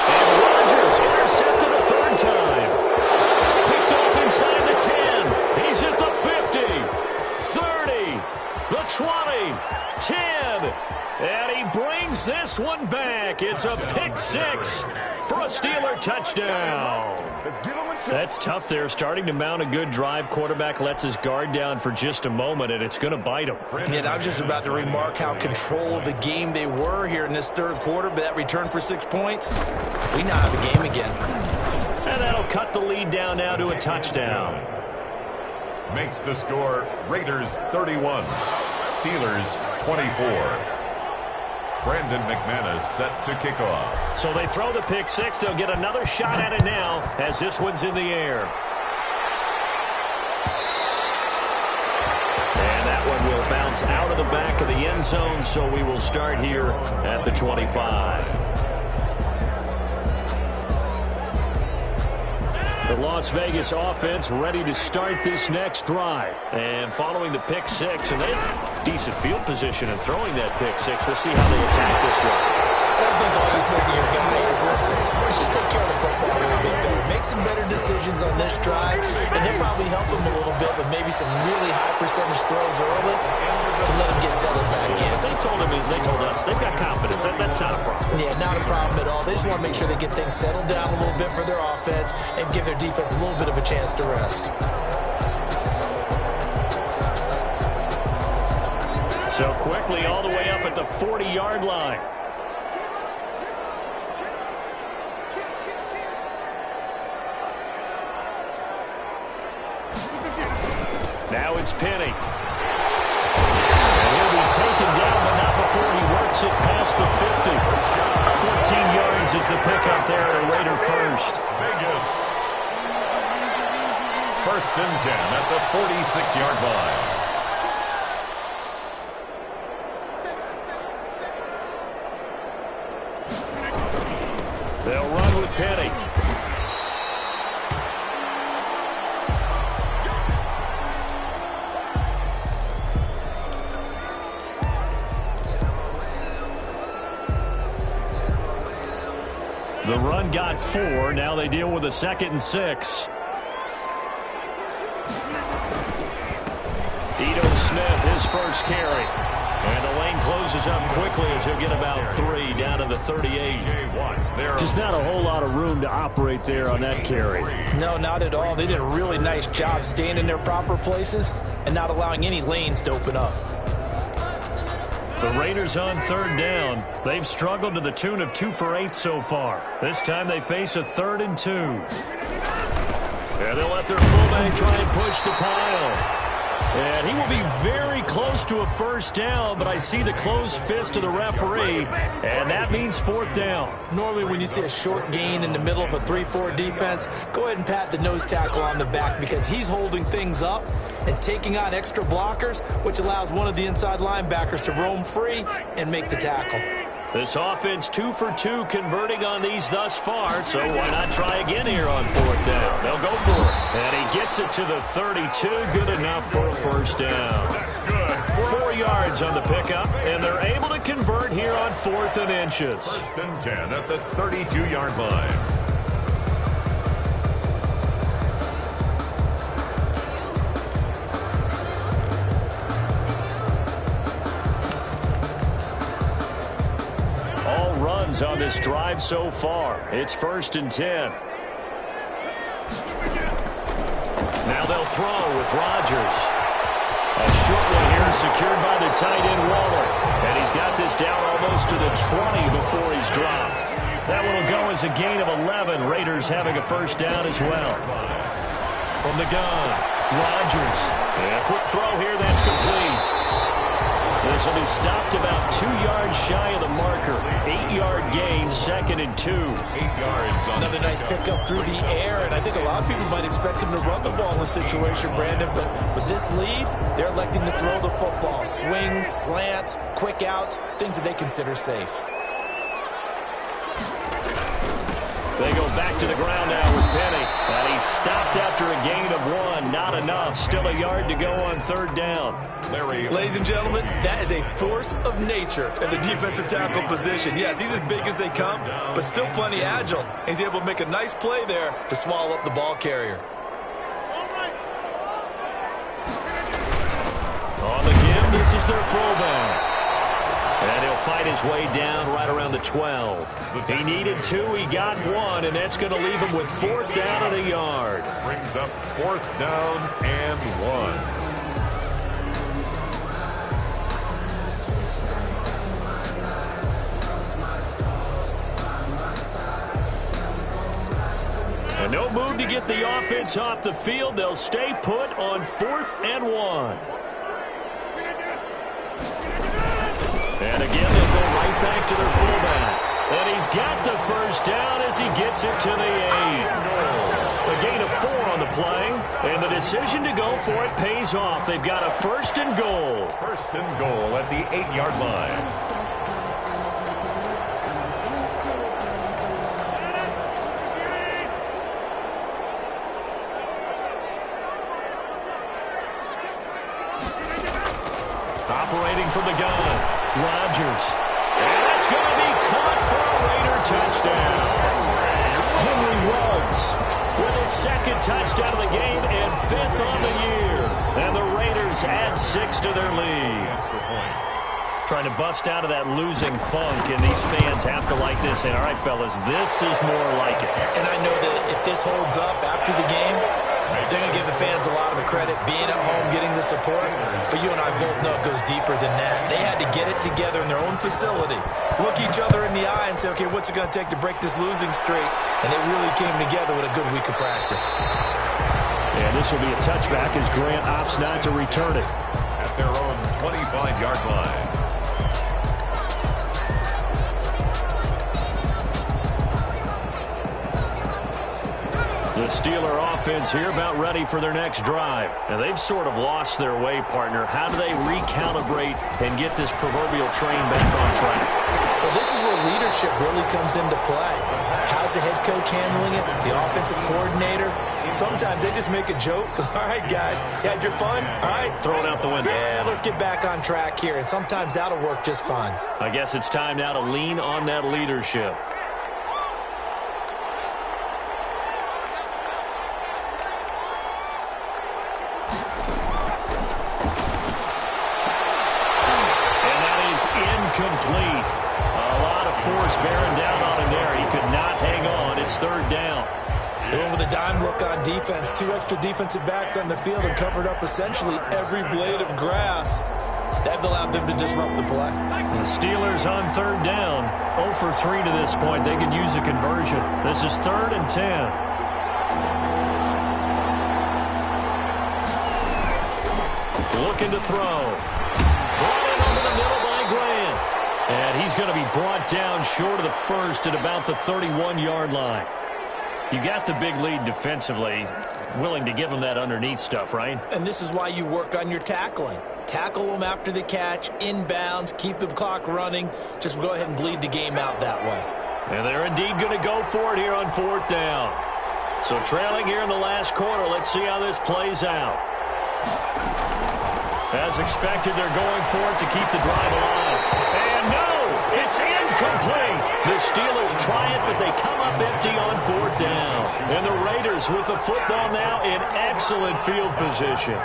And Rodgers intercepted a 3rd time. Picked off inside the 10. He's at the 50, 30, the 20, 10. And he brings this one back. It's a pick 6 for a Steeler touchdown. That's tough there. Starting to mount a good drive. Quarterback lets his guard down for just a moment, and it's going to bite him. And I was just about to remark how controlled the game they were here in this 3rd quarter, but that return for 6 points, we now have a game again. And that'll cut the lead down now to a touchdown. Makes the score Raiders 31, Steelers 24. Brandon McManus set to kick off. So they throw the pick 6. They'll get another shot at it now as this one's in the air. And that one will bounce out of the back of the end zone, so we will start here at the 25. The Las Vegas offense ready to start this next drive. And following the pick 6, and they have decent field position in throwing that pick 6. We'll see how they attack this one. I think all you say to your guy is, listen, let's just take care of the football a little bit better. Make some better decisions on this drive, and they'll probably help him a little bit with maybe some really high percentage throws early to let him get settled back in. They told us they've got confidence. That's not a problem. Yeah, not a problem at all. They just want to make sure they get things settled down a little bit for their offense and give their defense a little bit of a chance to rest. So quickly all the way up at the 40-yard line. Now it's Penny. And he'll be taken down, but not before he works it past the 50. 14 yards is the pickup there at a Raider first. Vegas. 1st and 10 at the 46-yard line. They'll run with Penny. The run got 4. Now they deal with a 2nd and 6. Ito Smith, his first carry. And the lane closes up quickly as he'll get about 3 down to the 38. Just not a whole lot of room to operate there on that carry. No, not at all. They did a really nice job staying in their proper places and not allowing any lanes to open up. The Raiders on 3rd down. They've struggled to the tune of 2 for 8 so far. This time they face a 3rd and 2. And they'll let their fullback try and push the pile. And he will be very close to a 1st down, but I see the closed fist of the referee, and that means 4th down. Normally when you see a short gain in the middle of a 3-4 defense, go ahead and pat the nose tackle on the back because he's holding things up and taking on extra blockers, which allows one of the inside linebackers to roam free and make the tackle. This offense 2 for 2 converting on these thus far, so why not try again here on 4th down? They'll go for it. And he gets it to the 32. Good enough for a 1st down. That's good. 4 yards on the pickup, and they're able to convert here on 4th and inches. 1st and 10 at the 32-yard line. On this drive so far. It's 1st and 10. Now they'll throw with Rodgers. A short one here secured by the tight end Waller. And he's got this down almost to the 20 before he's dropped. That one will go as a gain of 11. Raiders having a 1st down as well. From the gun, Rodgers. And a quick throw here that's complete. This will be stopped about 2 yards shy of the marker. 8-yard gain, 2nd and 2. 8 yards. Another nice pickup through the air, and I think a lot of people might expect him to run the ball in this situation, Brandon, but with this lead, they're electing to throw the football. Swings, slants, quick outs, things that they consider safe. They go back to the ground now with Penny. And he's stopped after a gain of 1. Not enough. Still a yard to go on 3rd down. Ladies and gentlemen, that is a force of nature in the defensive tackle position. Yes, he's as big as they come, but still plenty agile. He's able to make a nice play there to swallow up the ball carrier. On the give, this is their fullback. And he'll fight his way down right around the 12. He needed 2, he got 1, and that's going to leave him with 4th down and a yard. Brings up 4th down and 1. And no move to get the offense off the field. They'll stay put on 4th and 1. And again, they'll go right back to their fullback. And he's got the 1st down as he gets it to the 8. A gain of 4 on the play. And the decision to go for it pays off. They've got a 1st and goal. 1st and goal at the 8-yard line. Operating from the gun, Rodgers. And that's going to be caught for a Raider touchdown. Henry Ruggs with his 2nd touchdown of the game and 5th on the year. And the Raiders add 6 to their lead. Trying to bust out of that losing funk, and these fans have to like this. And all right, fellas, this is more like it. And I know that if this holds up after the game, they're going to give the fans a lot of the credit being at home, getting the support. But you and I both know it goes deeper than that. They had to get it together in their own facility, look each other in the eye and say, okay, what's it going to take to break this losing streak? And they really came together with a good week of practice. And this will be a touchback as Grant opts not to return it. At their own 25-yard line. The Steeler offense here about ready for their next drive. Now, they've sort of lost their way, partner. How do they recalibrate and get this proverbial train back on track? Well, this is where leadership really comes into play. How's the head coach handling it? The offensive coordinator? Sometimes they just make a joke. All right, guys, you had your fun? All right. Throw it out the window. Yeah, let's get back on track here. And sometimes that'll work just fine. I guess it's time now to lean on that leadership. force bearing down on him there. He could not hang on. It's third down. They went with a dime look on defense. 2 extra defensive backs on the field and covered up essentially every blade of grass. That allowed them to disrupt the play. The Steelers on third down. 0 for 3 to this point. They could use a conversion. This is 3rd and 10. Looking to throw. Brought in over the middle by Grant. And he's going to be brought down short of the first at about the 31-yard line. You got the big lead defensively. Willing to give them that underneath stuff, right? And this is why you work on your tackling. Tackle them after the catch, inbounds, keep the clock running. Just go ahead and bleed the game out that way. And they're indeed going to go for it here on 4th down. So trailing here in the last quarter. Let's see how this plays out. As expected, they're going for it to keep the drive alive. And no, it's incomplete. The Steelers try it, but they come up empty on 4th down. And the Raiders with the football now in excellent field position.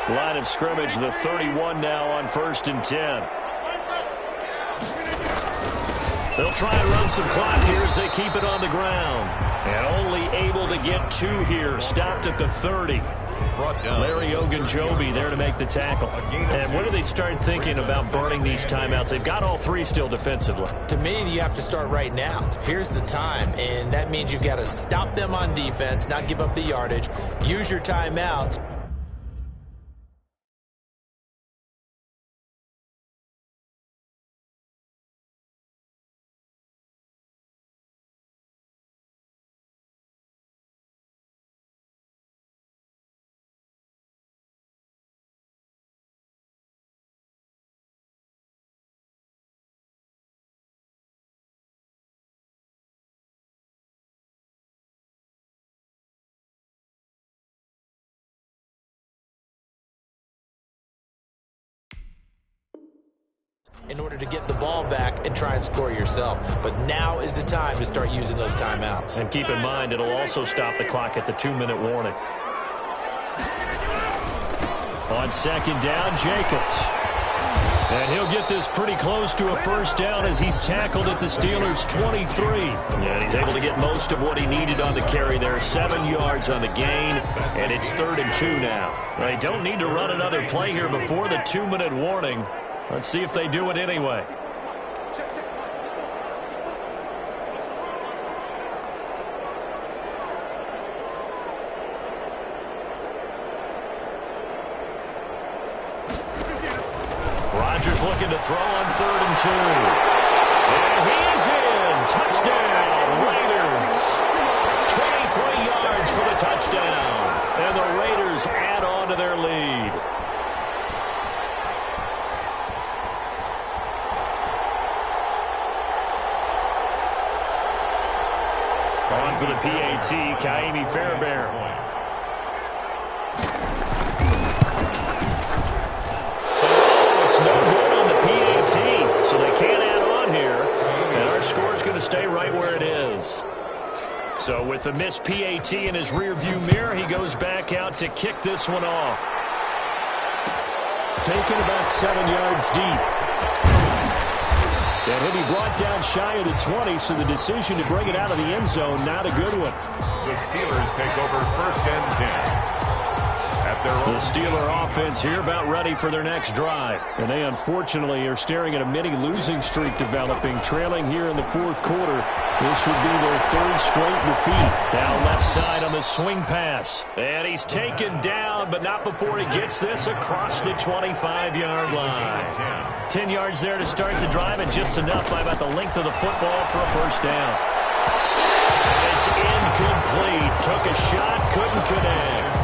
Line of scrimmage, the 31 now on 1st and 10. They'll try and run some clock here as they keep it on the ground. And only able to get 2 here. Stopped at the 30. Larry Ogunjobi there to make the tackle. And when do they start thinking about burning these timeouts? They've got all 3 still defensively. To me, you have to start right now. Here's the time, and that means you've got to stop them on defense, not give up the yardage, use your timeouts. In order to get the ball back and try and score yourself. But now is the time to start using those timeouts. And keep in mind, it'll also stop the clock at the 2-minute warning. On 2nd down, Jacobs. And he'll get this pretty close to a first down as he's tackled at the Steelers' 23. And he's able to get most of what he needed on the carry there. 7 yards on the gain, and it's 3rd and 2 now. They don't need to run another play here before the 2-minute warning. Let's see if they do it anyway. Rodgers looking to throw on 3rd and 2. And he's in. Touchdown, Raiders. 23 yards for the touchdown. And the Raiders add on to their lead. On for the PAT, Kaimi Fairbairn. It's no good on the PAT, so they can't add on here. And our score is going to stay right where it is. So with the missed PAT in his rearview mirror, he goes back out to kick this one off. Taken about 7 yards deep. And he'll be brought down shy of the 20, so the decision to bring it out of the end zone, not a good one. The Steelers take over 1st and 10. The Steeler offense here about ready for their next drive. And they unfortunately are staring at a mini losing streak developing, trailing here in the 4th quarter. This would be their 3rd straight defeat. Down left side on the swing pass. And he's taken down, but not before he gets this across the 25-yard line. 10 yards there to start the drive, and just enough by about the length of the football for a first down. It's incomplete. Took a shot, couldn't connect.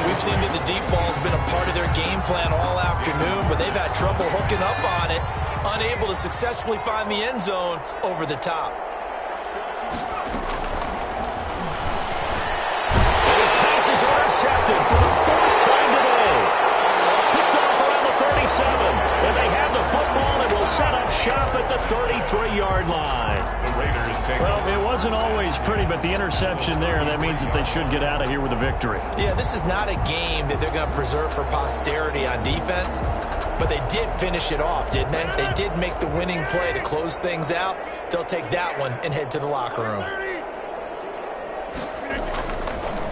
We've seen that the deep ball's been a part of their game plan all afternoon, but they've had trouble hooking up on it, unable to successfully find the end zone over the top. And his pass is intercepted for the 4th time today. Picked off around the 37, and they have the football and will set up shop at the 33-yard line. The Raiders take Well, it was wasn't always pretty, but the interception there, that means that they should get out of here with a victory. Yeah, this is not a game that they're going to preserve for posterity on defense, but they did finish it off, didn't they? They did make the winning play to close things out. They'll take that one and head to the locker room.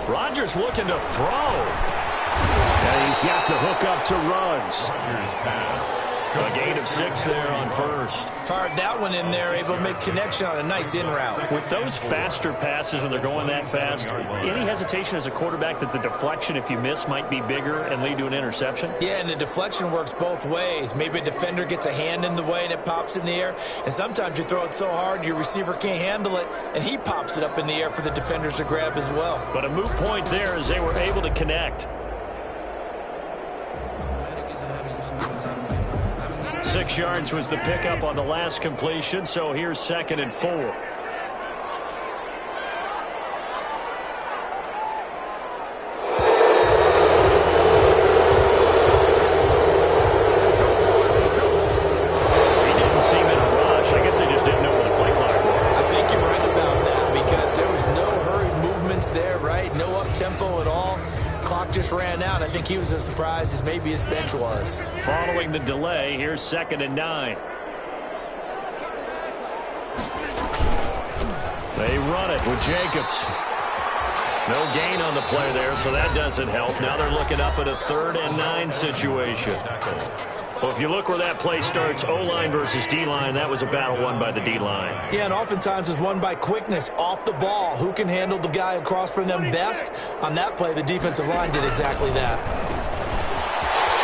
Rodgers looking to throw. And he's got the hook up to Ruggs. Rodgers pass. A gain of 6 there on first. Fired that one in there, able to make connection on a nice in route. With those faster passes when they're going that fast, any hesitation as a quarterback that the deflection, if you miss, might be bigger and lead to an interception? Yeah, and the deflection works both ways. Maybe a defender gets a hand in the way and it pops in the air. And sometimes you throw it so hard your receiver can't handle it, and he pops it up in the air for the defenders to grab as well. But a moot point there as they were able to connect. 6 yards was the pickup on the last completion, so here's 2nd and 4. He didn't seem in a rush. I guess they just didn't know where the play clock was. I think you're right about that because there was no hurried movements there, right? No up-tempo at all. Clock just ran out. I think he was as surprised as maybe his bench was. Following the delay, here's 2nd and 9. They run it with Jacobs. No gain on the play there, so that doesn't help. Now they're looking up at a 3rd and 9 situation. Well, if you look where that play starts, O-line versus D-line, that was a battle won by the D-line. Yeah, and oftentimes it's won by quickness off the ball. Who can handle the guy across from them best? On that play, the defensive line did exactly that.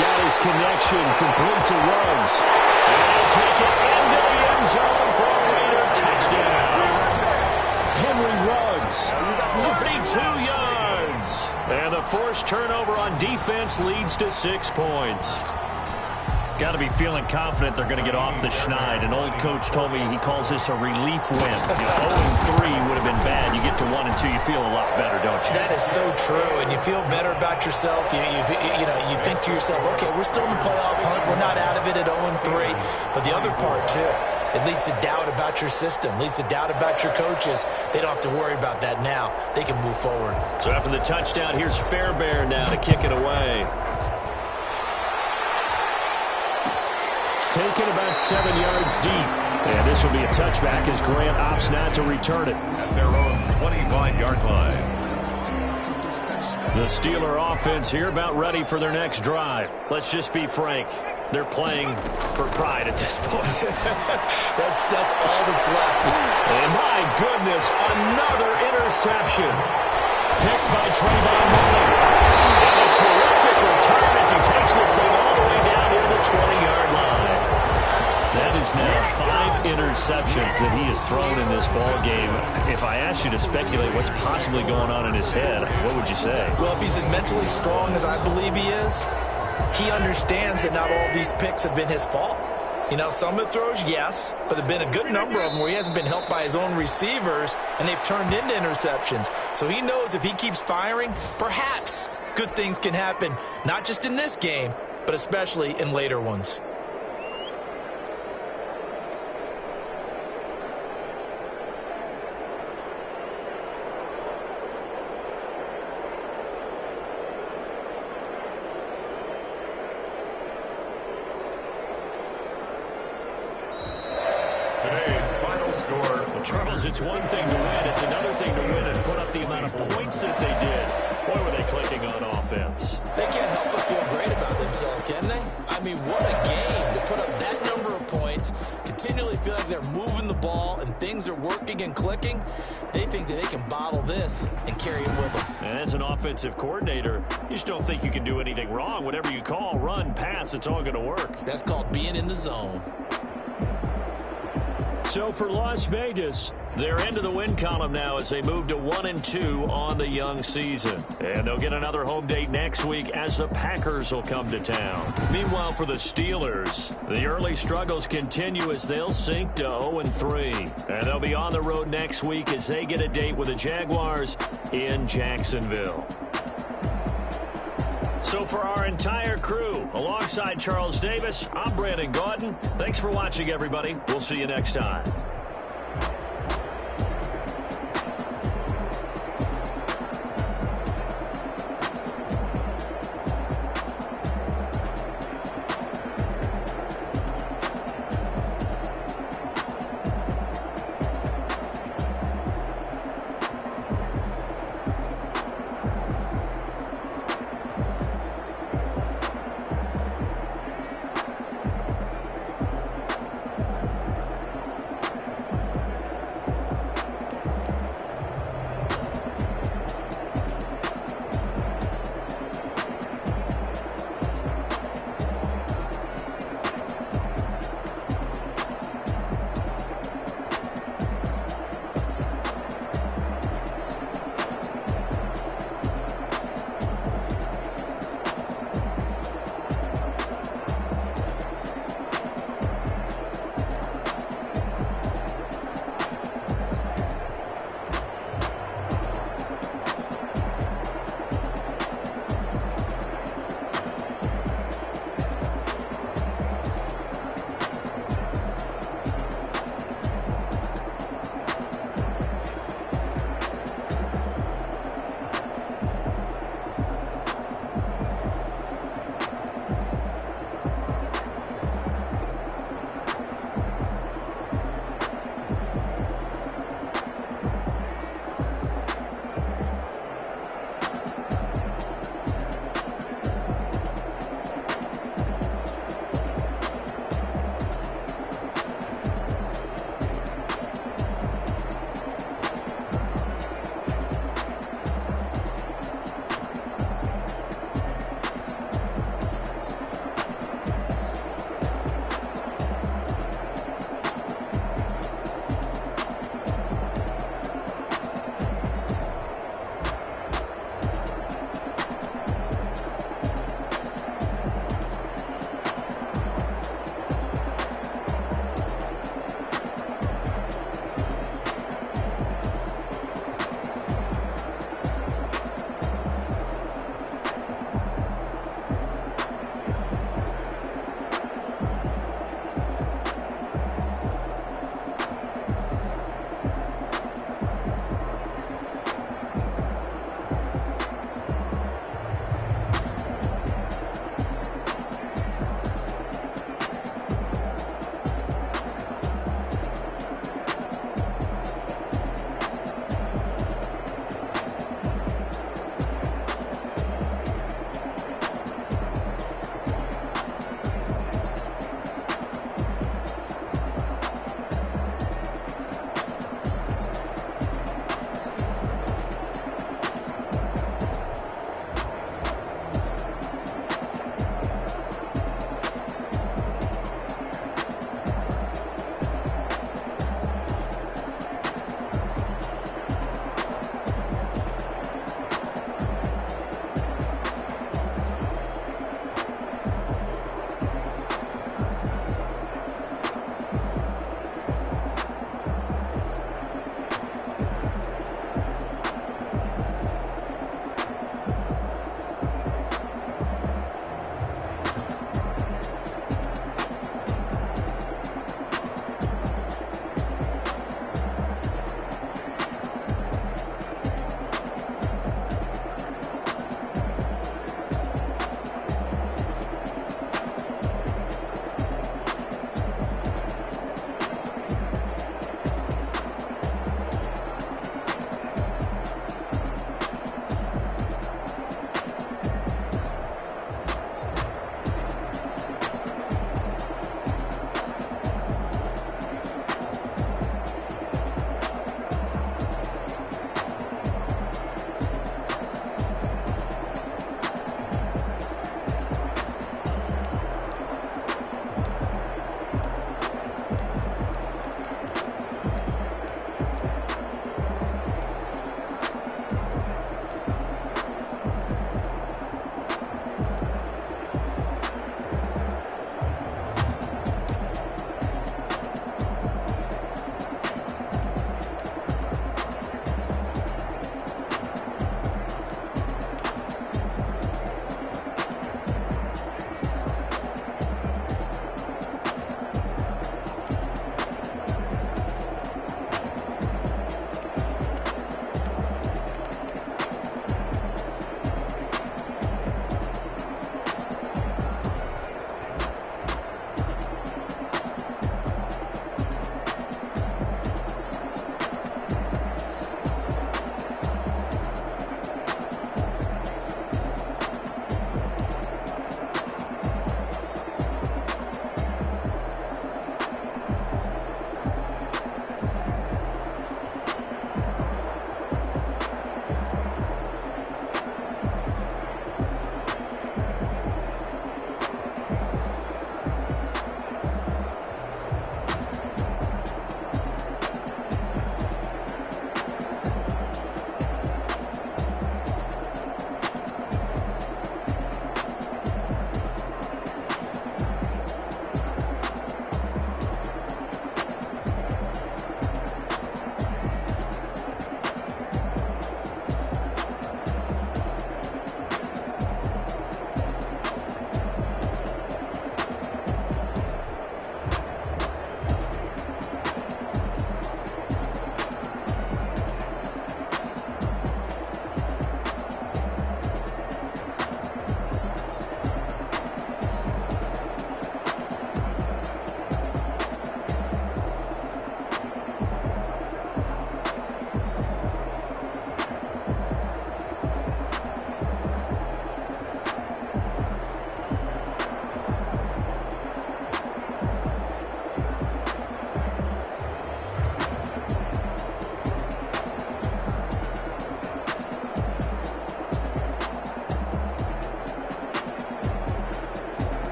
Got his connection complete to Ruggs. And they'll take it into the end zone for a Raider touchdown. Henry Ruggs. 32 yards. And the forced turnover on defense leads to 6 points. Got to be feeling confident they're going to get off the schneid. An old coach told me he calls this a relief win. 0-3 would have been bad. You get to 1-2, you feel a lot better, don't you? That is so true, and you feel better about yourself. You think to yourself, okay, we're still in the playoff hunt. We're not out of it at 0-3. But the other part, too, it leads to doubt about your system, leads to doubt about your coaches. They don't have to worry about that now. They can move forward. So after the touchdown, here's Fairbairn now to kick it away. Taken about 7 yards deep. And this will be a touchback as Grant opts not to return it. At their own 25-yard line. The Steeler offense here about ready for their next drive. Let's just be frank. They're playing for pride at this point. That's all that's left. And my goodness, another interception. Picked by Trayvon Mullen. And a terrific return as he takes this thing all the way down into the 20-yard line. That is now 5 interceptions that he has thrown in this ball game. If I asked you to speculate what's possibly going on in his head, what would you say? Well, if he's as mentally strong as I believe he is, he understands that not all of these picks have been his fault. You know, some of the throws, yes, but there have been a good number of them where he hasn't been helped by his own receivers, and they've turned into interceptions. So he knows if he keeps firing, perhaps good things can happen, not just in this game, but especially in later ones. Charles, it's one thing to win. It's another thing to win and put up the amount of points that they did. Boy, were they clicking on offense. They can't help but feel great about themselves, can they? I mean, what a game to put up that number of points, continually feel like they're moving the ball and things are working and clicking. They think that they can bottle this and carry it with them. And as an offensive coordinator, you just don't think you can do anything wrong. Whatever you call, run, pass, it's all going to work. That's called being in the zone. So for Las Vegas, they're into the win column now as they move to 1-2 on the young season. And they'll get another home date next week as the Packers will come to town. Meanwhile, for the Steelers, the early struggles continue as they'll sink to 0-3. And they'll be on the road next week as they get a date with the Jaguars in Jacksonville. So for our entire crew, alongside Charles Davis, I'm Brandon Gaudin. Thanks for watching, everybody. We'll see you next time.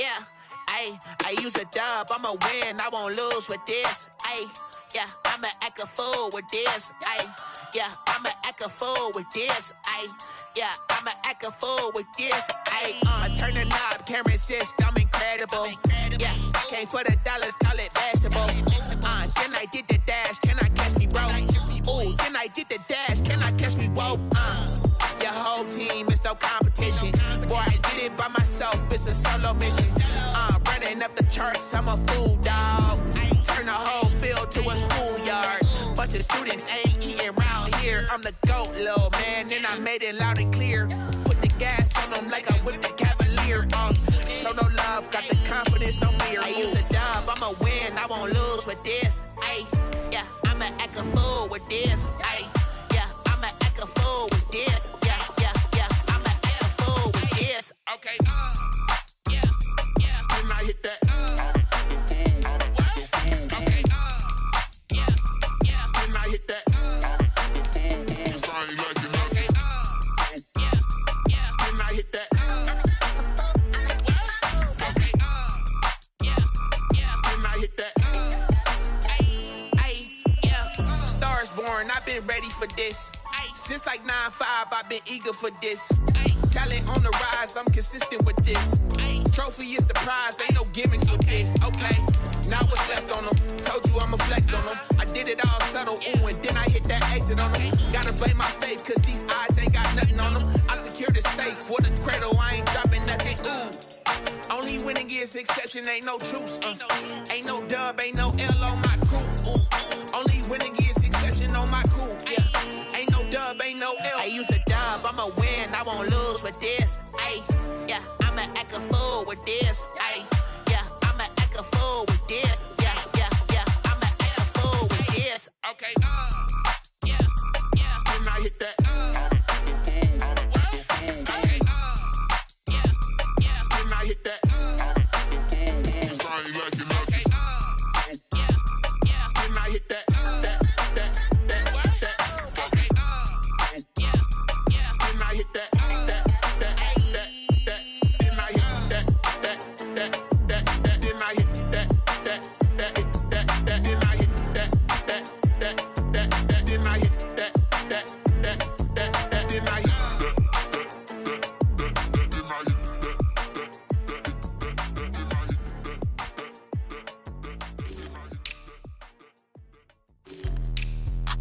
yeah. I use a dub, I'ma win, I won't lose with this. Yeah, I'ma act a fool with this. Yeah, I'ma act a fool with this. Yeah, I'ma act a fool with this. I turn the knob, camera assist, I'm incredible. Yeah, came for the dollars, call it vegetable. Then I did the dash, can I catch me, bro? Ooh, then I did the dash, can I catch me, whoa? Your whole team is no competition. Boy, I did it by myself, it's a solo mission. Running up the charts, I'm a fool, dog. Turn the whole field to a schoolyard. Bunch of students ain't eating round here. I'm the GOAT, little man, and I made it loud and clear. Put the gas on them like I whipped the Cavalier. Show no love, got the confidence, no fear. I use a dub, I'ma win, I won't lose with this. Yeah, I'ma act a fool with this. Yeah, I'ma act a fool with this. Yeah, I'ma act a fool with this. Okay, yeah, when I hit that. Okay, yeah, when I hit that. Sorry, like you know. Okay, yeah, when I hit that. Okay, yeah, when I hit that. Yeah, stars born, I've been ready for this. Since like 9-5, I've been eager for this. Talent on the rise, I'm consistent with this. Trophy is the prize, ain't no gimmicks with this. Okay, now what's left on them? Told you I'ma flex on them. I did it all subtle, ooh, and then I hit that exit on them. Gotta blame my faith, cause these eyes ain't got nothing on them. I secured the safe for the cradle, I ain't dropping nothing, ooh. Only winning is exception, ain't no truce. Ain't no dub, ain't no L on my crew. Only winning is exception on my crew. Yeah, ain't no dub, ain't no L. I use a dub, I'ma win, I won't lose with this. Yeah, I'ma act a fool with this. Yeah, I'ma act a fool with this. Yeah, I'ma act a fool with this. Okay, yeah, when I hit that. Okay, yeah, when I hit that. Sorry, like you know. Okay, yeah, when I hit that. Okay, yeah, when I hit that.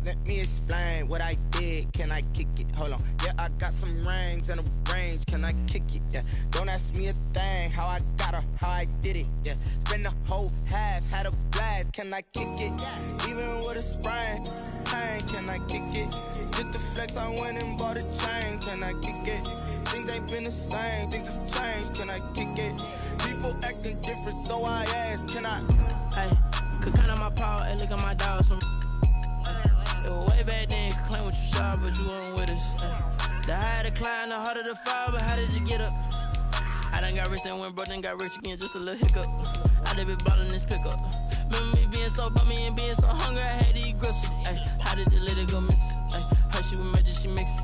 Let me explain what I did. Can I kick it? Hold on. Yeah, I got some rings and a range. Can I kick it? Yeah. Don't ask me a thing. How I got her, how I did it. Yeah. Spend the whole half, had a blast. Can I kick it? Even with a sprain. Hey, can I kick it? Just the flex, I went and bought a chain. Can I kick it? Things ain't been the same. Things have changed. Can I kick it? People acting different, so I ask. Can I? Hey, could count on my power and look at my dogs from. It was way back then, could claim what you saw, but you weren't with us. The higher the climb, the harder the fall, but how did you get up? I done got rich, then went broke, then got rich again, just a little hiccup. I done been ballin' this pickup. Remember me being so bummy and being so hungry, I had to eat gristle. How did the lady go miss? Her she was magic, she mixed.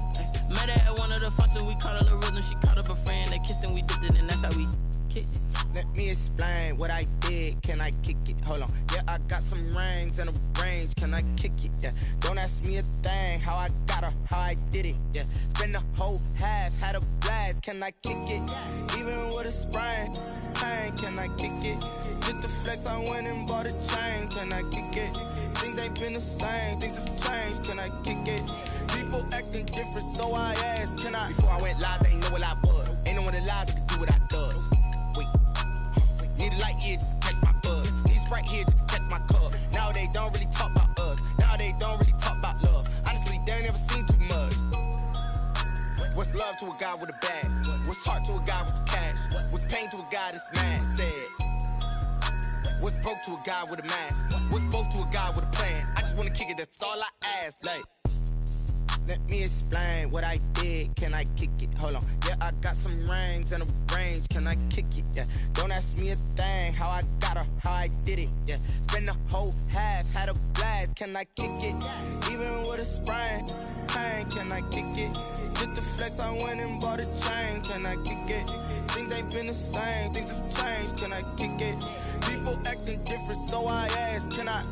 Met her at one of the functions, we caught her the rhythm, she caught up a friend, they kissed and we dipped it, and that's how we kicked it. Let me explain what I did. Can I kick it? Hold on. Yeah, I got some rings and a range. Can I kick it? Yeah. Don't ask me a thing. How I got her, how I did it. Yeah. Spend the whole half, had a blast. Can I kick it? Even with a sprain. Hey, can I kick it? Just the flex, I went and bought a chain. Can I kick it? Things ain't been the same. Things have changed. Can I kick it? People acting different, so I asked. Can I? Before I went live, they ain't know what I was. Ain't no one alive that could do what I does. Need a light here just to catch my buzz. Need Sprite here just to catch my cup. Now they don't really talk about us. Now they don't really talk about love. Honestly, they ain't never seen too much. What's love to a guy with a bag? What's heart to a guy with some cash? What's pain to a guy that's mad? Said. What's broke to a guy with a mask? What's both to a guy with a plan? I just wanna kick it, that's all I ask. Like, let me explain what I did. Can I kick it? Hold on. Yeah, I got some rings and a range. Can I kick it? Yeah. Don't ask me a thing. How I got her, how I did it. Yeah. Spend the whole half, had a blast. Can I kick it? Even with a sprain. Hey, can I kick it? Just to flex, I went and bought a chain. Can I kick it? Things ain't been the same. Things have changed. Can I kick it? People acting different, so I ask, can I?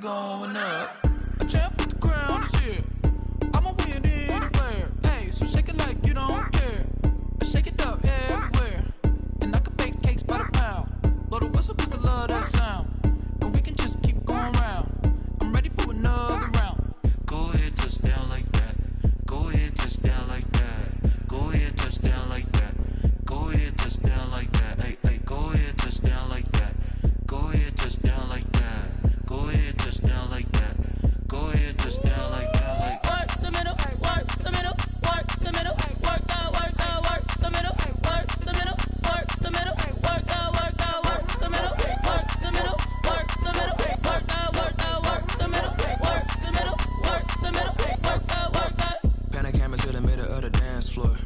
Going up, a champ with the crown is here. I'ma win anywhere. Hey, so shake it like you don't care. I shake it up everywhere, and I can bake cakes by the pound. Blow the whistle 'cause I love that sound, and we can just keep going round. I'm ready for another round. Go ahead, touch down like that. Go ahead, touch down like that. Go ahead, touch down like that. Go ahead, touch down like that. Hey, hey, go ahead, touch down like that. Go ahead, touch down like that. Go ahead, touch down like that. Go ahead, touch down like that. Like work the middle, work the middle, work the middle, work the middle, work the middle, work the middle, work the middle, work the middle, work the middle, work the middle, work the middle, work the middle, work the. Pan a camera to the middle of the dance floor.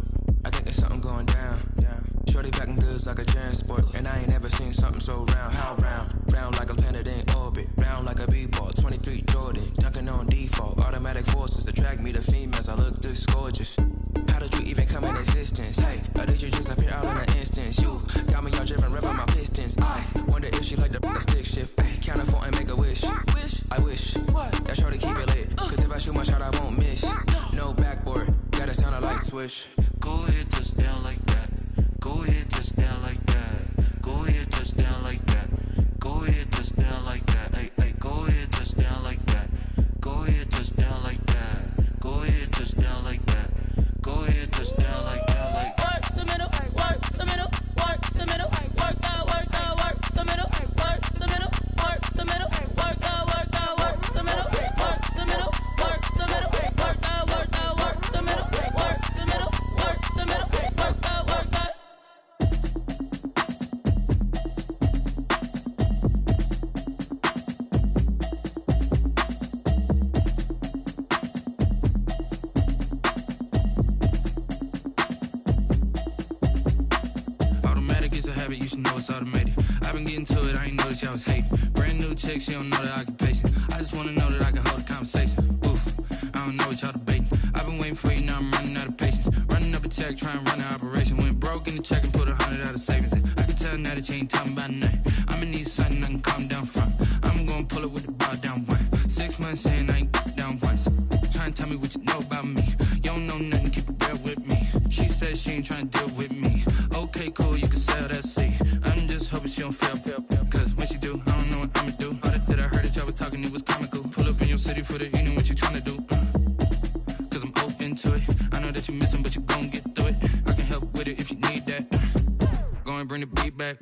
I think there's something going down. Shorty packing goods like a transport, and I ain't never seen something so round. How round? Round like a planet in orbit. Round like a b-ball. 23 Jordan, dunking on default. Automatic forces attract me to females. I look this gorgeous. How did you even come in existence? Hey, or did you just appear out in an instance? You got me all driven, revving my pistons. I wonder if she like the stick shift. Hey, count it 4 and make a wish. I wish that shorty keep it lit. 'Cause if I shoot my shot, I won't miss. No backboard, gotta sound a light switch. Go ahead, touch down like that. Go ahead, touch down like that. Go ahead, touch down like that. Go ahead, touch down like that. Hey, hey, go ahead, touch down like that. Go ahead, touch down like that. Go ahead, touch down like that. Go ahead, touch down like that. Like work the middle, work the middle, work the middle, work the middle, work the middle, work the middle, work the middle, work the middle, work the middle, work the middle, work the middle, work the middle, work the middle, work the middle, work the. You should know it's automated. I've been getting to it, I ain't noticed y'all was hating. Brand new chick, she don't know the occupation. I just wanna know that I can hold a conversation. Oof, I don't know what y'all debating. I've been waiting for you, now I'm running out of patience. Running up a check, trying to run an operation. Went broke in the check and put 100 out of savings in. I can tell now that you ain't talking about nothing. I'ma need something I can calm down from. I'm gonna pull it with the bar down one. 6 months in, I ain't down once. Trying to tell me what you know about me. You don't know nothing, keep it real with me. She said she ain't trying to deal with me. Okay, cool, you can sell that seat. I'm just hoping she don't fail. Cause when she do, I don't know what I'ma do. All that I heard that y'all was talking, it was comical. Pull up in your city for the evening, what you tryna do? Cause I'm open to it. I know that you're missing, but you gon' get through it. I can help with it if you need that. Go and bring the beat back.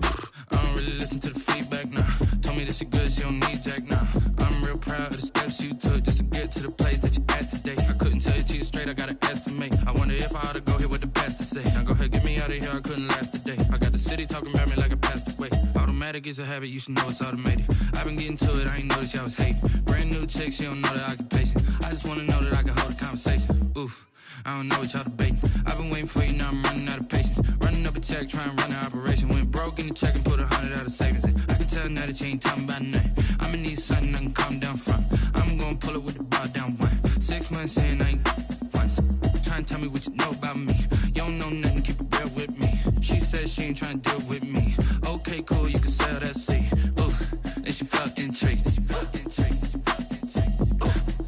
I don't really listen to the feedback, nah. Told me that she good, she don't need jack, nah. I'm real proud of the steps you took just to get to the place that you at today. I couldn't tell you to you straight, I gotta estimate. I wonder if I ought to go here with the best to say. Now go ahead, get me out of here, I couldn't last a day. I got the city talking about me like I passed away. Automatic is a habit, you should know it's automated. I've been getting to it, I ain't noticed y'all was hating. Brand new chick, she don't know the occupation. I just wanna know that I can hold a conversation. Oof, I don't know what y'all debating. I've been waiting for you, now I'm running out of patience. Running up a check, trying to run an operation. Went broke in the check and put 100 out of savings in. I can tell now that you ain't talking about nothing. I'ma need something I can calm down from. I'm gonna pull it with the bar down one. 6 months in, I ain't once. Trying to tell me what you know about me. You don't know nothing, keep it real with me. She said she ain't trying to deal with me. Okay, cool, you can sell that seat. Ooh, and she felt intrigued.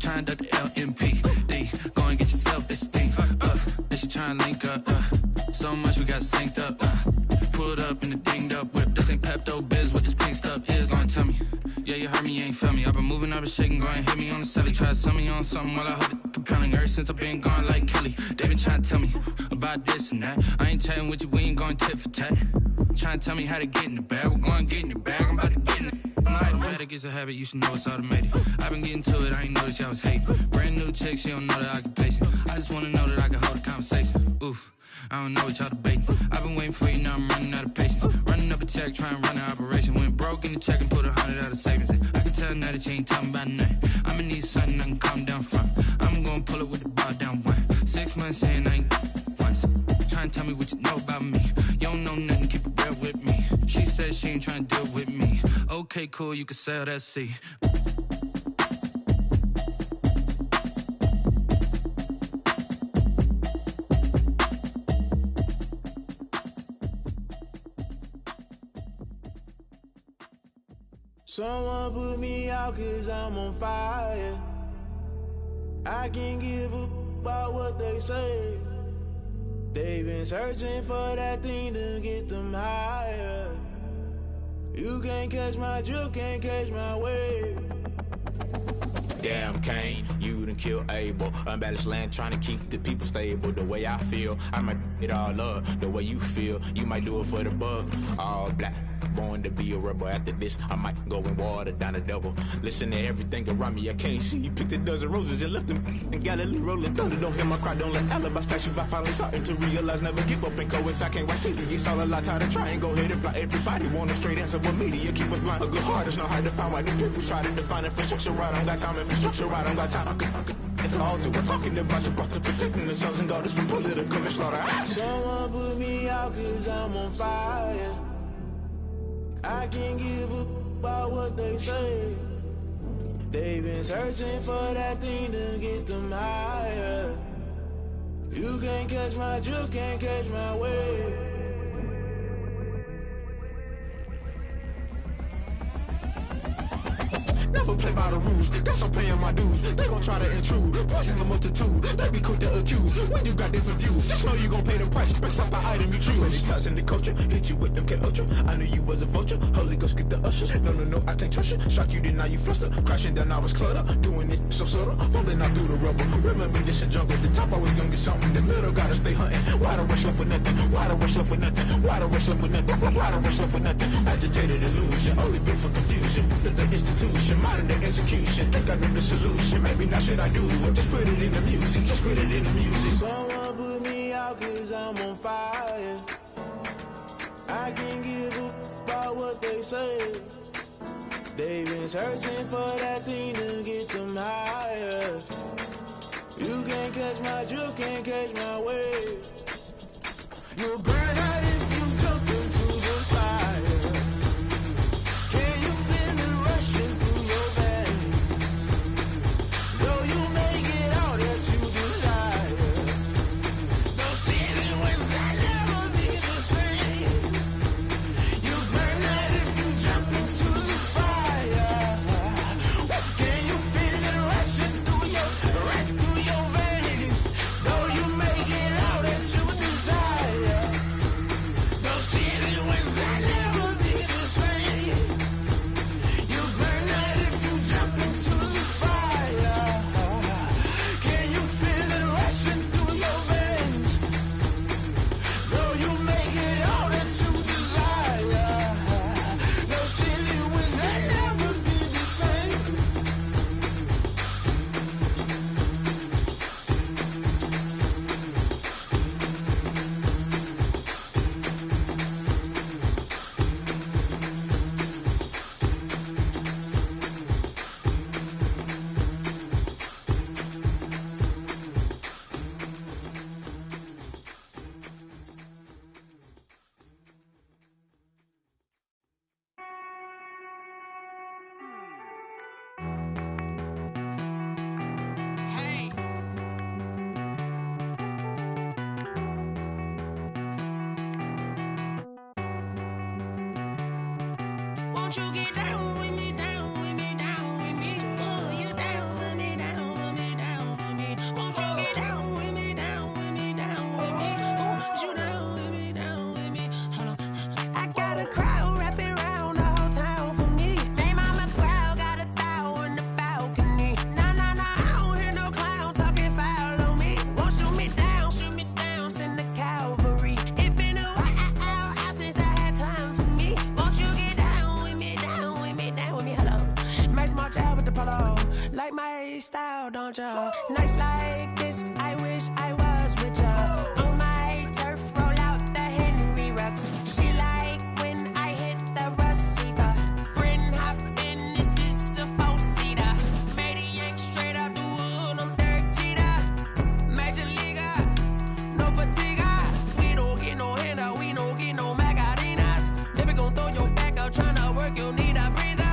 Trying to duck the LMPD. Go and get your self-esteem. And she trying to link up. So much we got synced up. Pulled up up in the dinged up whip. This ain't Pepto Biz, what this pink stuff is. Long tell me. Yeah, you heard me, you ain't felt me. I've been moving, I've been shaking, go and hit me on the celly. Try to sell me on something while I hold it compelling. Ever since I've been gone like Kelly, they been trying to tell me about this and that. I ain't chatting with you, we ain't going tit for tat. Trying to tell me how to get in the bag, we're going to get in the bag, I'm about to get in it. I'm like, automatic is a habit, you should know it's automated. I've been getting to it, I ain't noticed y'all was hating. Brand new chick, she don't know that I can pace it. I just wanna know that I can hold a conversation. Oof, I don't know what y'all debating. I've been waiting for you, now I'm running out of patience. Running up a check, trying to run an operation. Went broke in the check and put 100 out of savings in. I can tell now that you ain't talking about nothing. I'ma need something I can calm down from. I'm gonna pull it with the bar down one. 6 months in, I ain't once. Trying to tell me what you know about me. You don't know nothing, keep it real with me. She said she ain't trying to deal with me. Okay, cool, you can sell that seat. Someone put me out 'cause I'm on fire. I can't give up about what they say. They've been searching for that thing to get them higher. You can't catch my drift, can't catch my wave. Damn, Kane, you done killed Abel. Unbalanced land, trying to keep the people stable. The way I feel, I might it all up. The way you feel, you might do it for the buck. All black, born to be a rebel. After this, I might go and water down the devil. Listen to everything around me, I can't see. You picked a dozen roses and left them in Galilee rolling thunder. Don't hear my cry, don't let alibis pass you. I finally starting to realize, never give up and coincide. Can't watch TV, it's all a lot. Tired of trying, go ahead and fly. Everybody want a straight answer, but media keep us blind. A good heart is not hard to find. Why the people try to define infrastructure right? I don't got time, infrastructure right, I don't got time. I could it's all to we're talking about you brought to protecting the sons and daughters from political slaughter. Someone put me out 'cause I'm on fire. I can't give up about what they say. They've been searching for that thing to get them higher. You can't catch my drift, can't catch my wave. Never play by the rules, guess I'm paying my dues. They gon' try to intrude, poison the multitude. They be quick to accuse, when you got different views. Just know you gon' pay the price, based off the item you choose. Many times in the culture, hit you with them K-Ultra. I knew you was a vulture, Holy Ghost get the ushers. No, I can't trust you. Shock you, then now you fluster. Crashing down, I was cluttered. Doing this so subtle, fumbling out through the rubble. Remember this in jungle, the top I was young and something. The middle gotta stay hunting. Why the rush left for nothing? Why the rush left for nothing? Why the rush left for nothing? Why the rush left for nothing? Agitated illusion, only built for confusion. The institution, modern day execution. Think I know the solution. Maybe not should I do it? Just put it in the music. Just put it in the music. Someone put me out 'cause I'm on fire. I can't give up about what they say. They've been searching for that thing to get them higher. You can't catch my drift, can't catch my wave. You'll burn out if you jump into the fire. Can you feel it rushing through your veins? Though you make it all that you desire. No city was that never be the same. You burn out if you jump into the fire. Can you feel it rushing through your veins? Though you make it all that you desire. No city was that never be the same. You burn out if you jump into the fire. Can you feel it rushing through your veins? Though you make it all that you desire. No city was that never be the same. Won't you get down with me, down with me, down with me? Oh, you down with me, down with me, down with me. Won't you get down with me, down with me, down with me? Oh, you down with me, down with me? Hold on. I like my style, don't ya? Nights like this, I wish I was with ya. On my turf, roll out the Henry Rux. She like when I hit the receiver. Friend hop in, this is a four-seater. Maniac straight out the wood, I'm Derek Jeter. Major leaguer, no fatigue. We don't get no handout, we don't get no Macarinas. Never gon' throw your back out, tryna work, you need a breather.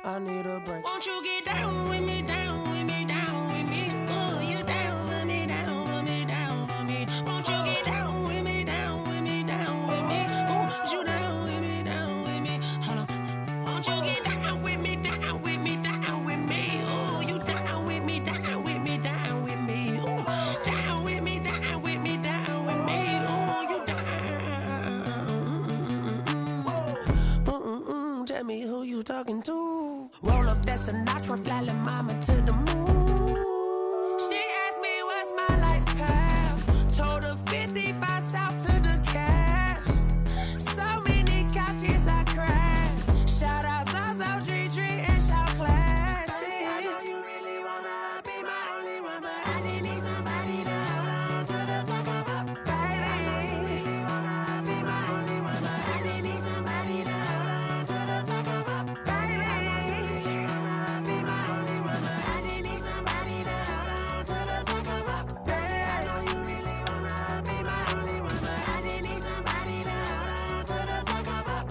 I need a break. Won't you get down with me, down with me, down with me? Oh, you down with me, down with me, down with me. Won't you get down with me, down with me, down with me? Oh, you down with me, down with me? Hold on. Won't you get down with me, down with me, down with me? Oh, you down with me, down with me, down with me? Oh, down with me, down with me, down with me? Oh, you down. Tell me who you talking to. Roll up that Sinatra, fly la mama to the moon. She asked me what's my life path. Told her 55 south to the cat. So many couches I cried. Shout out Zazo, Tree Tree, and shout classic. I know you really wanna be my only one, but I didn't need somebody to hold on to the sucker up. Baby, I know you really wanna be my only one, but I didn't need somebody to hold on to the sucker up. Baby, I know you really wanna be my only one, but I didn't need somebody to hold on to the sucker up. Baby, I know you really wanna be my only one, but I didn't need somebody to hold on to the sucker up.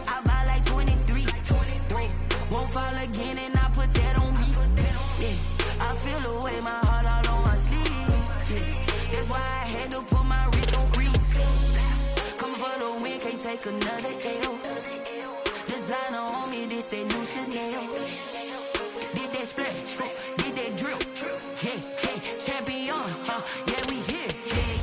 I buy like 23. Won't fall again and I put that on me. Yeah, I feel the way, my heart all on my sleeve. Yeah, that's why I had to put my wrist on freeze. Coming for the win, can't take another L. Designer on me, this that new Chanel. Did that splash, did that drill. Yeah, champion, yeah, we here.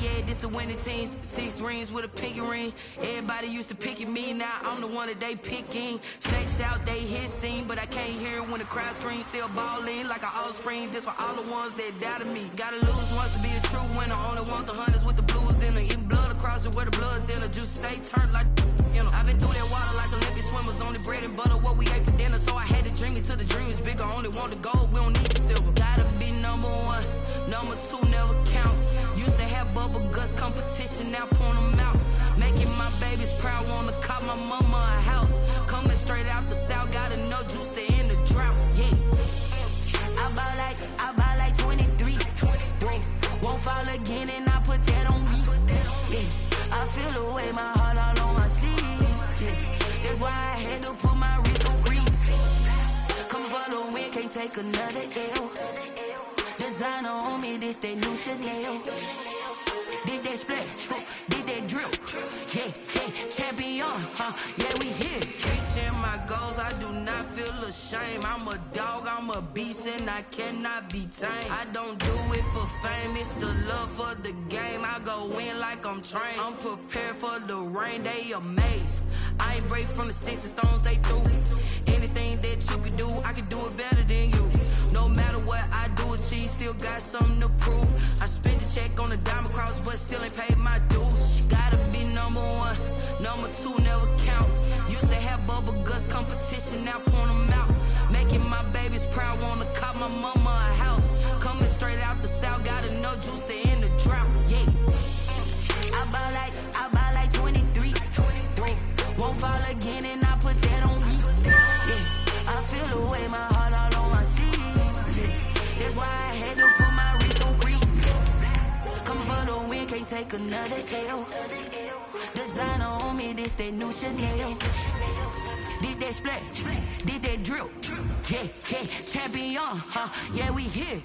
Yeah, this the winning teams. 6 rings with a pinky ring. Everybody used to pick at me, now I'm the one that they picking. Snakes out, they hit scene, but I can't hear it when the crowd screams. Still balling like an offspring. This for all the ones that doubted me. Gotta lose once to be a true winner. Only want the hunters with the blues in it. Eating blood across it where the blood thinner. Juice stay turned like, you know. I've been through that water like Olympic swimmers. Only bread and butter, what we ate for dinner. So I had to dream it till the dream is bigger. Only want the gold, we don't need the silver. Gotta be number 1, number 2 never count. Used to have bubble guts competition, now point them out. Making my babies proud, wanna cop my mama a house. Coming straight out the south, got enough juice to end the drought. Yeah, I buy like 23. Won't fall again and I put that on me. Yeah, I feel the way, my heart all on my sleeve. Yeah, that's why I had to put my wrist on freeze. Coming for the win, can't take another L. Designer on me, this that new Chanel. Did that splash, did that drill. Yeah, champion, yeah, we here. Reaching my goals, I do not feel ashamed. I'm a dog, I'm a beast, and I cannot be tamed. I don't do it for fame, it's the love for the game. I go in like I'm trained. I'm prepared for the rain, they amazed. I ain't break from the sticks and stones they threw. Anything that you can do, I can do it better than you. No matter what I do, still ain't paid my dues. Gotta be number one, number two never count. Used to have bubble guts competition, now point them out. Making my babies proud, wanna cop my mama a house. Coming straight out the south, got enough juice to end the drought. Yeah, I buy like 23. Won't fall again, and I put that on me. Yeah, I feel the way, my heart all on my sleeve. Yeah, that's why I had to put my wrist on freeze. Coming for the win, can't take another L. Designer on me, this that new Chanel. Did that splash, did that drill. Yeah, yeah, champion, huh? Yeah, we here.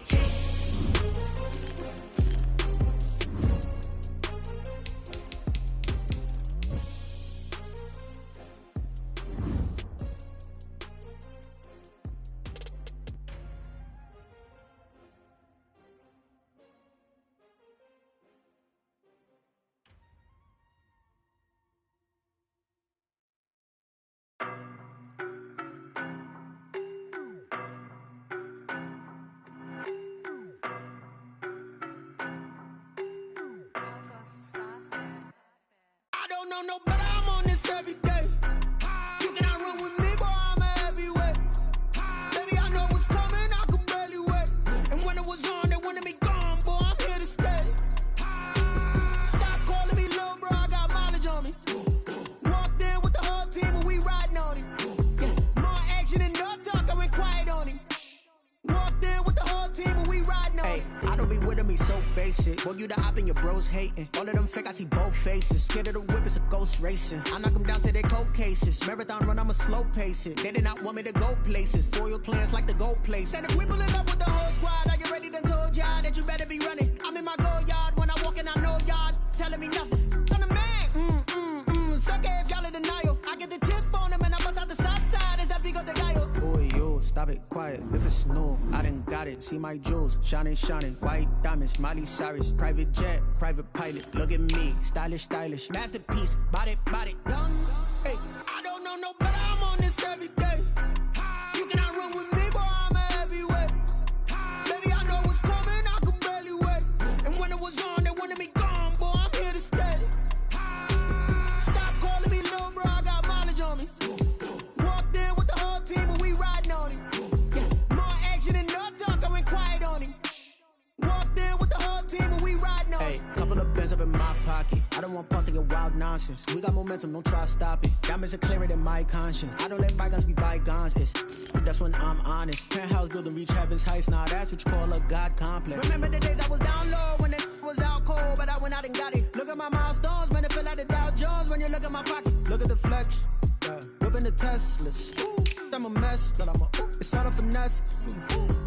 No, but I'm on this every day. You cannot run with me, boy, I'm a heavyweight. Baby, I know what's coming, I could barely wait. And when it was on, they wanted me gone, boy, I'm here to stay. Stop calling me little bro, I got mileage on me. Walked in with the whole team and we riding on him. Yeah, more action and no talk, I went quiet on him. Walked in with the whole team and we riding on him. I don't be with him, he's so basic. Boy, you the op and your bros hating. All of them fake, I see both faces. Scared of the whip, it's a ghost racing. I knock them down to their cold cases. Marathon run, I'ma slow pace it. They did not want me to go places. Foil plans like the gold place. And if we pulling up with the whole squad, are you ready? Done told y'all that you better be running. I'm in my go yard. When I walk in, I know y'all telling me nothing. I'm the man. Suck it if y'all in denial. I get the chip on them and I bust out the south side. Is that Vigo de Gallo? Boy, yo, stop it, quiet. If it's new, I done got it. See my jewels, shining, shining. White diamonds, Miley Cyrus. Private jet, private pilot. Look at me, stylish, stylish. Masterpiece, body, young. Hey, I don't know no better, I'm on this every day. You cannot run with me, boy, I'm a heavyweight. Baby, I know what's coming, I could barely wait. And when it was on, they wanted me gone, boy, I'm here to stay. Stop calling me little bro, I got mileage on me. Walked in with the whole team and we riding on him. Yeah, more action and no talk, I went quiet on him. Walked in with the whole team and we riding on him. Hey, couple of bands up in my pocket. I don't want pulse and wild nonsense. We got momentum, don't try to stop it. Diamonds are clearer than my conscience. I don't let bygones be bygones. That's when I'm honest. Penthouse building, reach heaven's heights. Now that's what you call a God complex. Remember the days I was down low when it was out cold, but I went out and got it. Look at my milestones, man, it feel like the Dow Jones when you look at my pocket. Look at the flex, yeah. Whipping the Teslas. I'm a mess, but it's all a finesse.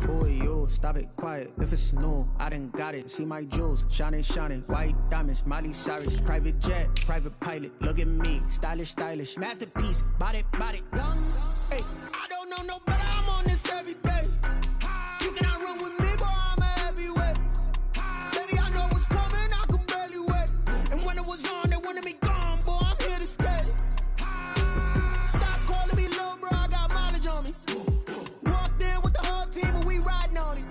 Boy, yo, stop it, quiet. If it's new, I done got it. See my jewels, shining, shining. White diamonds, Miley Cyrus. Private jet, private pilot. Look at me, stylish, stylish. Masterpiece, body, young. Hey, I don't know no better, I'm on this every day. You cannot run with me, boy, I'm a heavyweight. Baby, I know what's coming, I could barely wait. And when it was on, they wanted me gone, boy, I'm here to stay. Stop calling me little bro, I got mileage on me. Walked in with the whole team and we riding on him.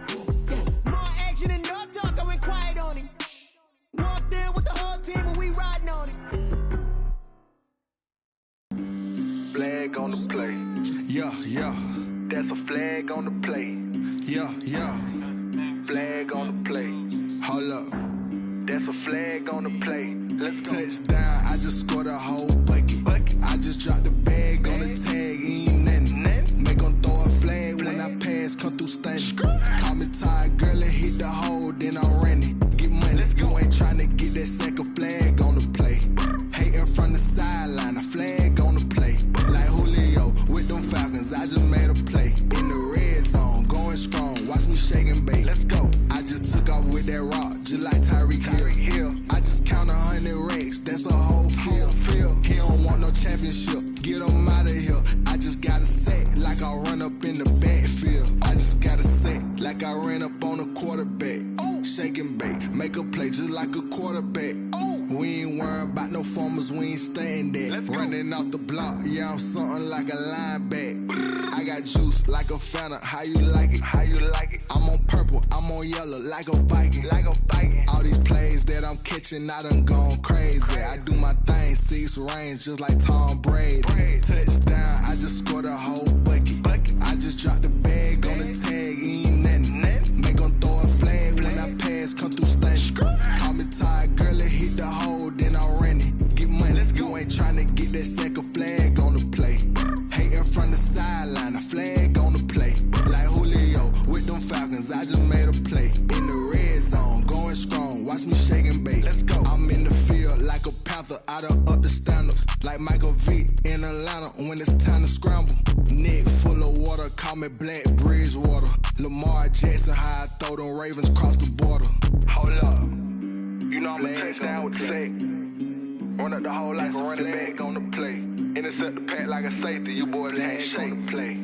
Yeah, more action and no talk, I went quiet on him. Walked in with the whole team and we riding on him. Flag on the play. Yeah, yeah. That's a flag on the play. Yeah, yeah. Flag on the play. Hold up. That's a flag on the play. Let's go. Touchdown, I just scored a whole bucket. I just dropped the bag on the tag, ain't nothing. Make them throw a flag when I pass, come through stunning. Call me tired, girl, and hit the hole, then I'm running. Get money, you ain't tryna get that second flag on the play. Hating from the sideline, a flag on the play. Like Julio with them Falcons, I just made a play. In the red zone, going strong, watch me shake and bake. Let's go. I just took off with that rock, just like Tyreek Hill. I just count 100 racks, that's a whole field. He don't want no championship, get him out of here. I just got a set, like I run up in the backfield. I just got a set, like I ran up on a quarterback. Shake and bake, make a play just like a quarterback. We ain't worrying about no formers, we ain't staying there. Running off the block, yeah, I'm something like a linebacker. I got juice like a Fanta, how you like it? How you like it? I'm on purple, I'm on yellow, like a Viking. Like a Viking. All these plays that I'm catching, I done gone crazy. I do my thing, 6 range, just like Tom Brady. Touchdown, I just scored a whole bucket. I just dropped the bag on the tag, ain't nothing. Make 'em throw a flag when I pass, come through stunning. Call me tired, girl, hit the hole, then I ran it. Get money, you ain't tryna get that second flag on the play. Hating from the sideline, a flag on the play. Like Julio with them Falcons, I just made a play. In the red zone, going strong, watch me shake and bake. I'm in the field like a Panther, I done up the standards. Like Michael Vick in Atlanta when it's time to scramble. Neck full of water, call me Black Bridgewater. Lamar Jackson, how I throw them Ravens cross the border. Hold up, you know I'm a touchdown with the sack. Run up the hole like a running back on the play. Intercept the pack like a safety, you boys ain't shake the play.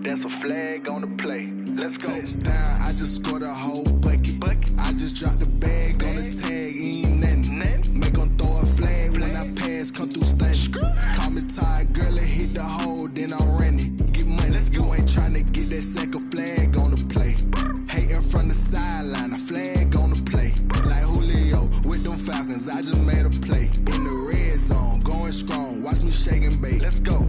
That's a flag on the play. Let's go. Touchdown, I just scored a whole bucket. I just dropped the bag on the tag, ain't nothing. Make 'em throw a flag when I pass, come through stunning. Call me tired, girl, hit the hole, then I ran it. Get money, you ain't tryna get that second flag on the play. Hating from the sideline, a flag on the play. Like Julio with them Falcons, I just made a play. In the red zone, going strong, watch me shake and bake. Let's go.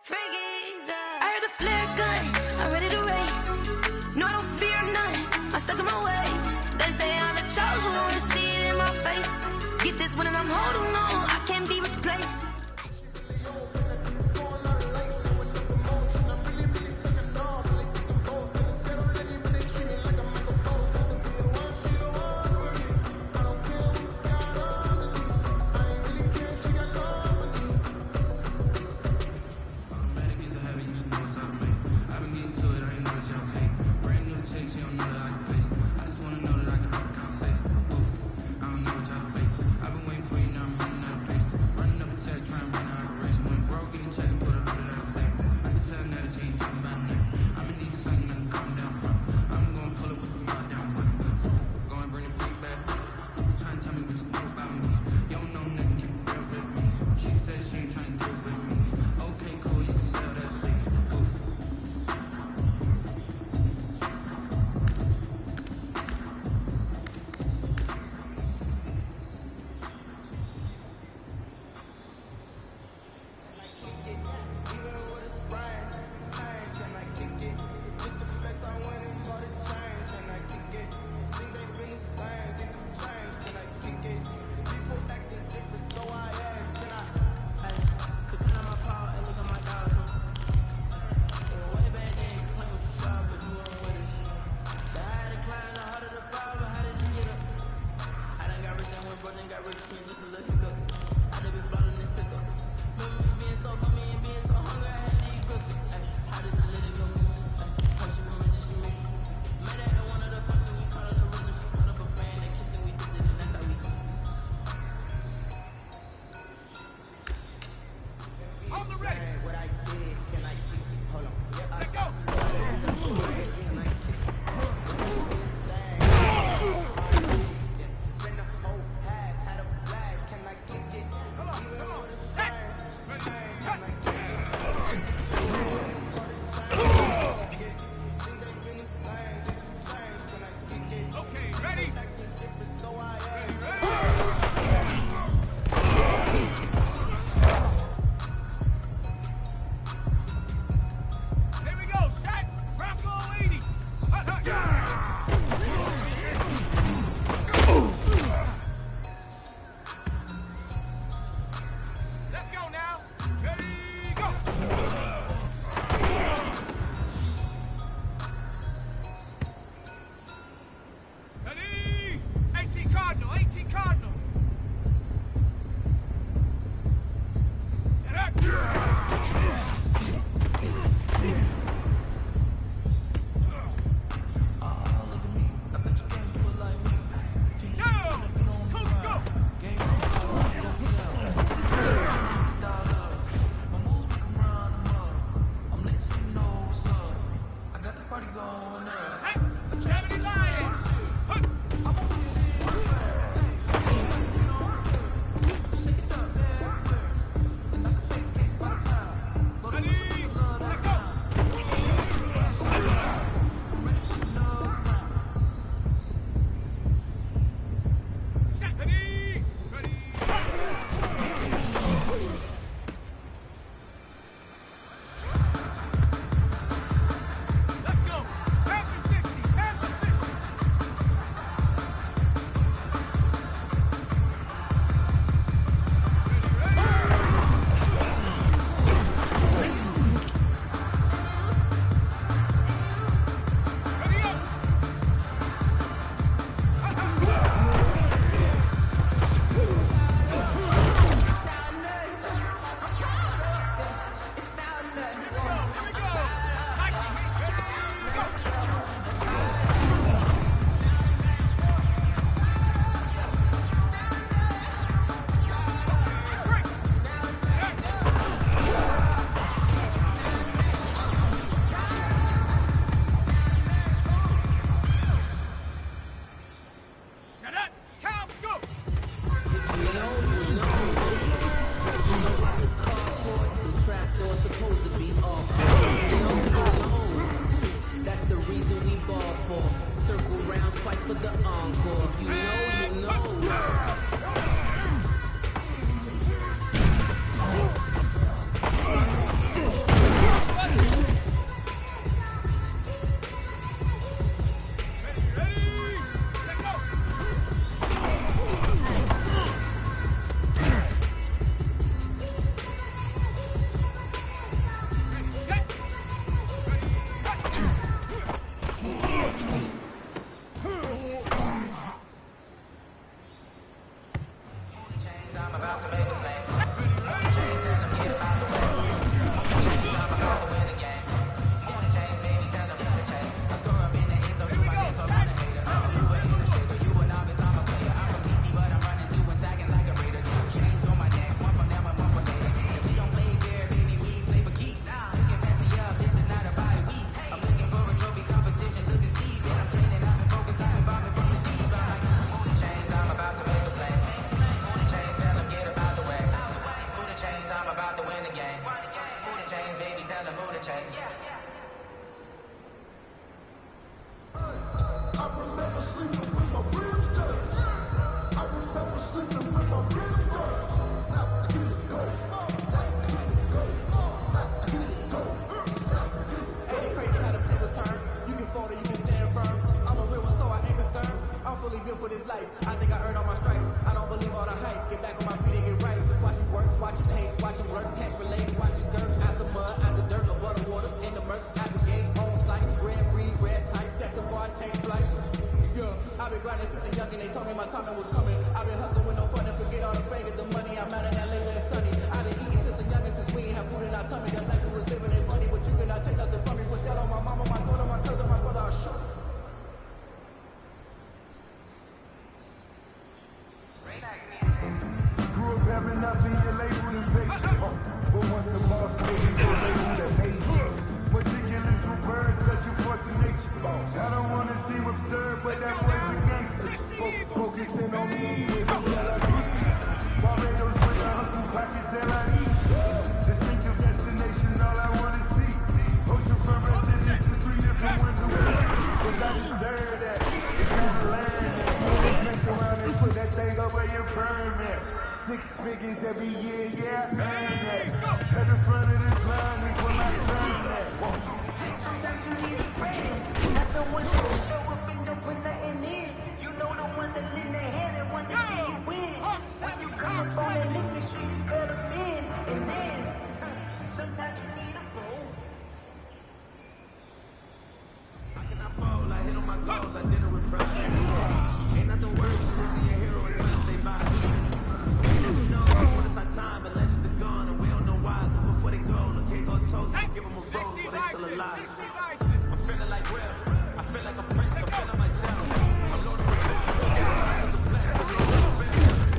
I heard the flare gun, I'm ready to race. No, I don't fear none, I'm stuck in my ways. They say I'm the chosen one, see it in my face. Get this one and I'm holding on, I can't be replaced. I've been waiting for you, now I'm running about to make a play. Wanna change, tell them get about the way. Change, I'm about to win the game. Wanna change, baby, tell them how to change. I score up in the end zone, do my dance, so run a hater. You a hitter, shaker, you a novice, I'm a player. I'm a PC, but I'm running through and sagging like a raider. 2 chains on my neck, one from them and one from later. If we don't play fair, baby, we play for keeps. You can pass me up, this is not a bye week. I'm looking for a trophy competition, look as deep. And I'm training, I've been focused, I've been bombing from the deep. I'm like, move the chains, I'm about to make a play. Move the chains, tell them get about the way. Move the chains, I'm about to win the game. Move the chains, baby, tell them move the chains. I remember sleeping with my ribs touched. I remember sleeping with my ribs touched. Now I get it go. Now I get it go. Now I get it go. Ain't it crazy how the tables turn? You can fold or you can stand firm. I'm a real one, so I ain't concerned. I'm fully built for this life. I think I earned all my stripes. I don't believe all the hype. Get back on my feet and get right. Watch you work, watch you hate, watch you work, can't relate. Watch you skirt out the mud, out the dirt, above the waters, in the mercy, at the gate, on site, red, free, red, tight, set the bar, take flight. Yeah, I've been grinding since a youngin', they told me my timing was coming. I've been hustling with no fun and forget all the fame and the money. I'm out in LA where it's sunny. I've been eating since a youngin', since we ain't have food in our tummy. The life we was living ain't funny, but you cannot take nothing from me. Put that on my mama, my daughter, my cousin, my brother, I'll show. Grew up having nothing, you're labeled impatient. But once the boss made you, you're labeled amazing. Meticulous with words, such a force of nature. I don't want to seem absurd, but that boy's a gangster. Focusing on me with the melody. Barbados with the hustle pockets that I need. Distinctive destinations, all I want to see. Oceanfront residences, 3 different ones a week. Cause I deserve that. It's not a land. Mess around and put that thing over your permit. 6 figures every year, yeah, earn that. At the front of this line is when I turn that. Sometimes you need a friend, not the ones that will show up in the when nothing is. You know the ones that lend their hand and want to see you win. When you come up on that lick, make sure you cut them in. And then, sometimes you need a fool. How can I fall? I hit on my goals, I did a refresh. Ain't nothing worse than losing your hero and trying to stay by. You know, when it's our time, but legends are gone and we don't know why. So before they go, look, can't go toast, give them a rose while they still alive. I'm feeling like Will, I feel like a prince, I'm feeling myself. I'm loaded with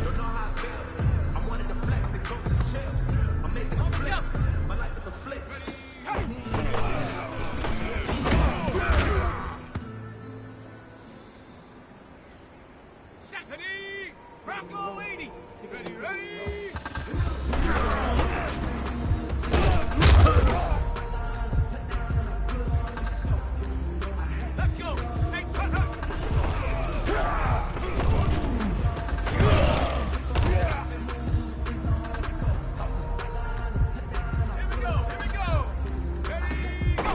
don't know how I feel. I wanted to flex and go to the chill. I'm making a flip, my life is a flip. Ready? Rocco 80. Ready? Let's go. Hey, cut up. Here we go. Ready? Go.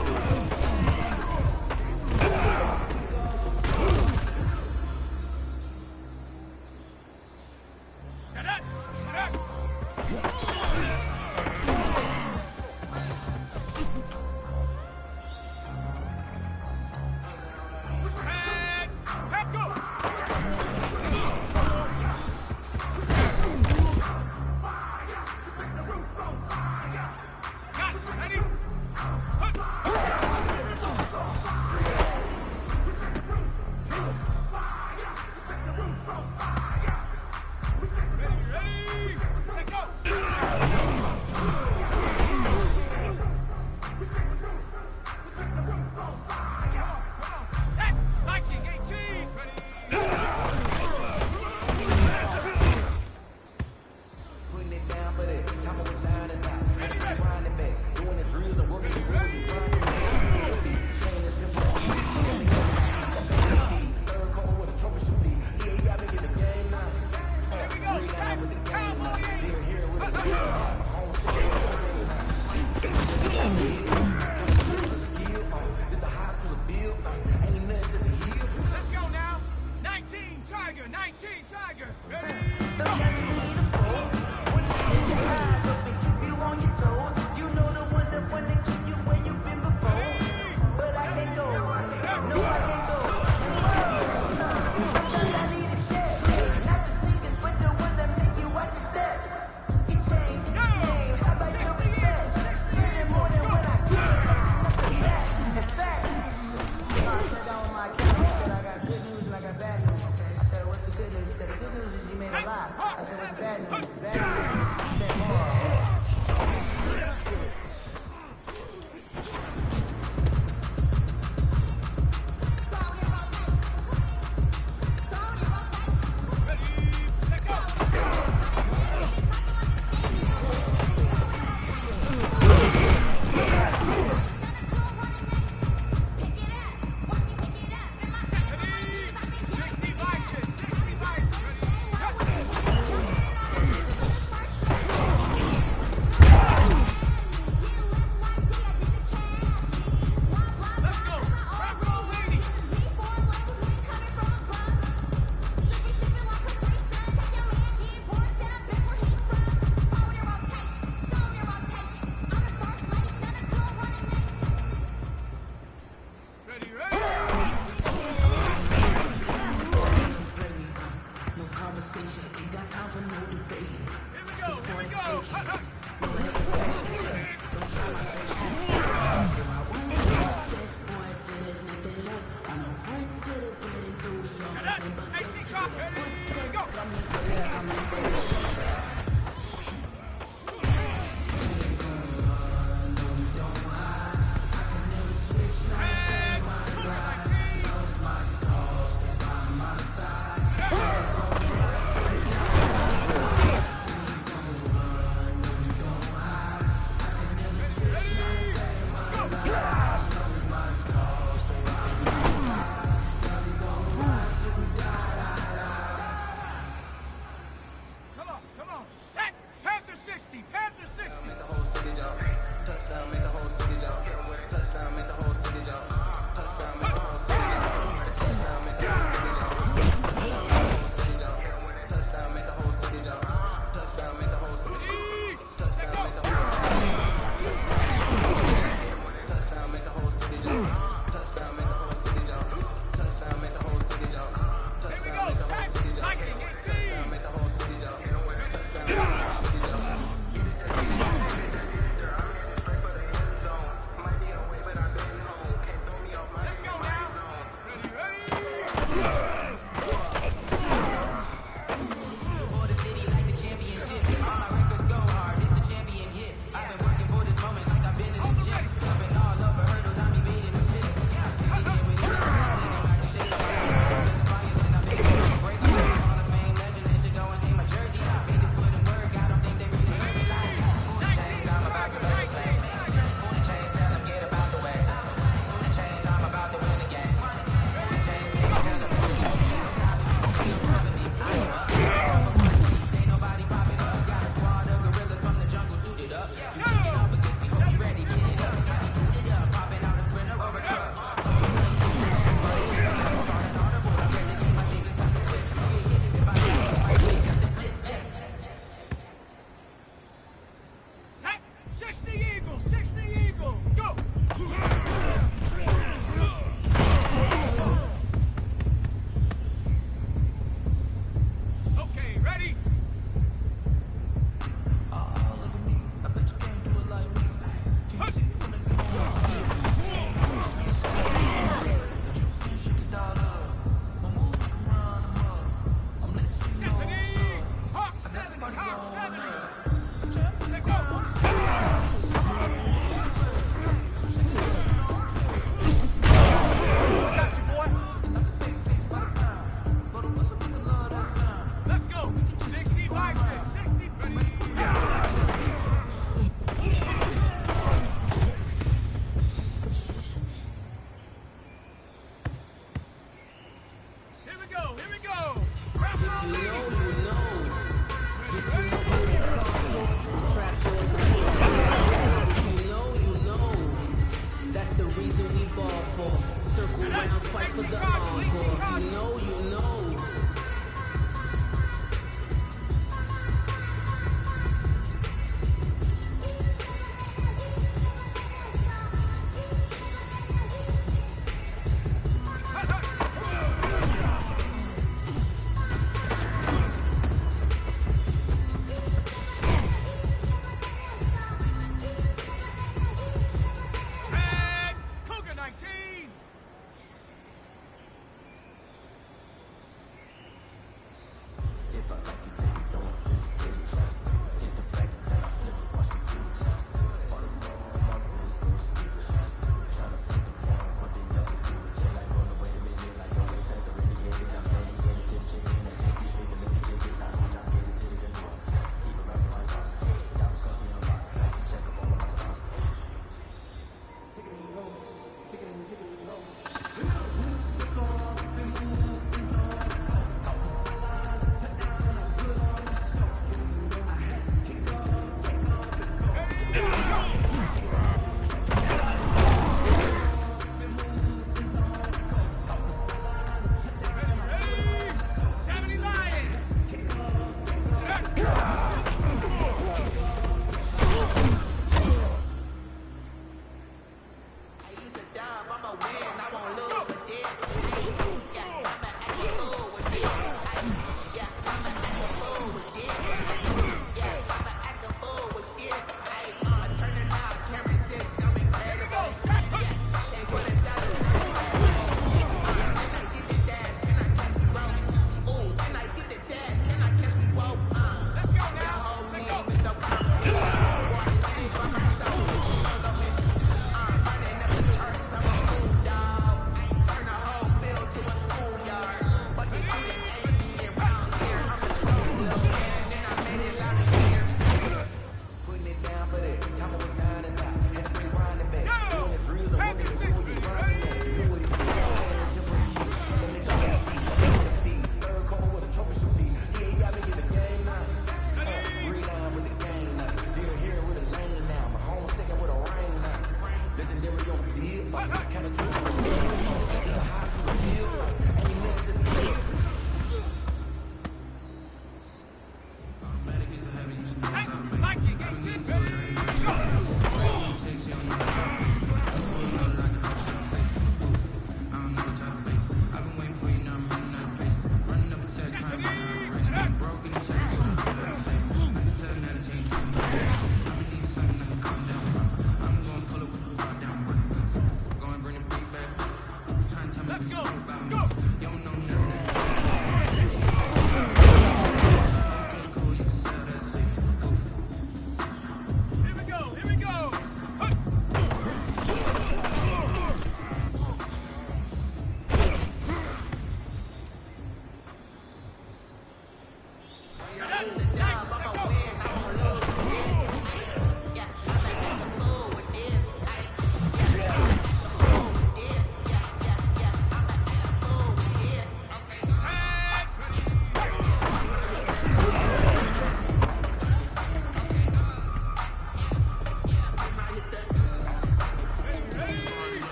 Shut up! And go! Got it. Ready? Ready? Let go! Set! Viking 18! Putting it down for that. Time I was down and out. Grinding back. Doing the drills and working the rules and grinding back. Third quarter with a trophy should be. He ain't got me in the game now. Here we go! Set! Cowboy 80! Here with the home skill. This the hospital bill. Ain't nothing to the heel. Let's go now! 19 Tiger! 19 Tiger! Ready? Sometimes you need a fool. When you keep your eyes up and keep you on your toes. You know the ones that want to keep you where you've been before. But I can't go. No, I can't go. Sometimes I need a check. Not the sneakers, but the ones that make you watch your step.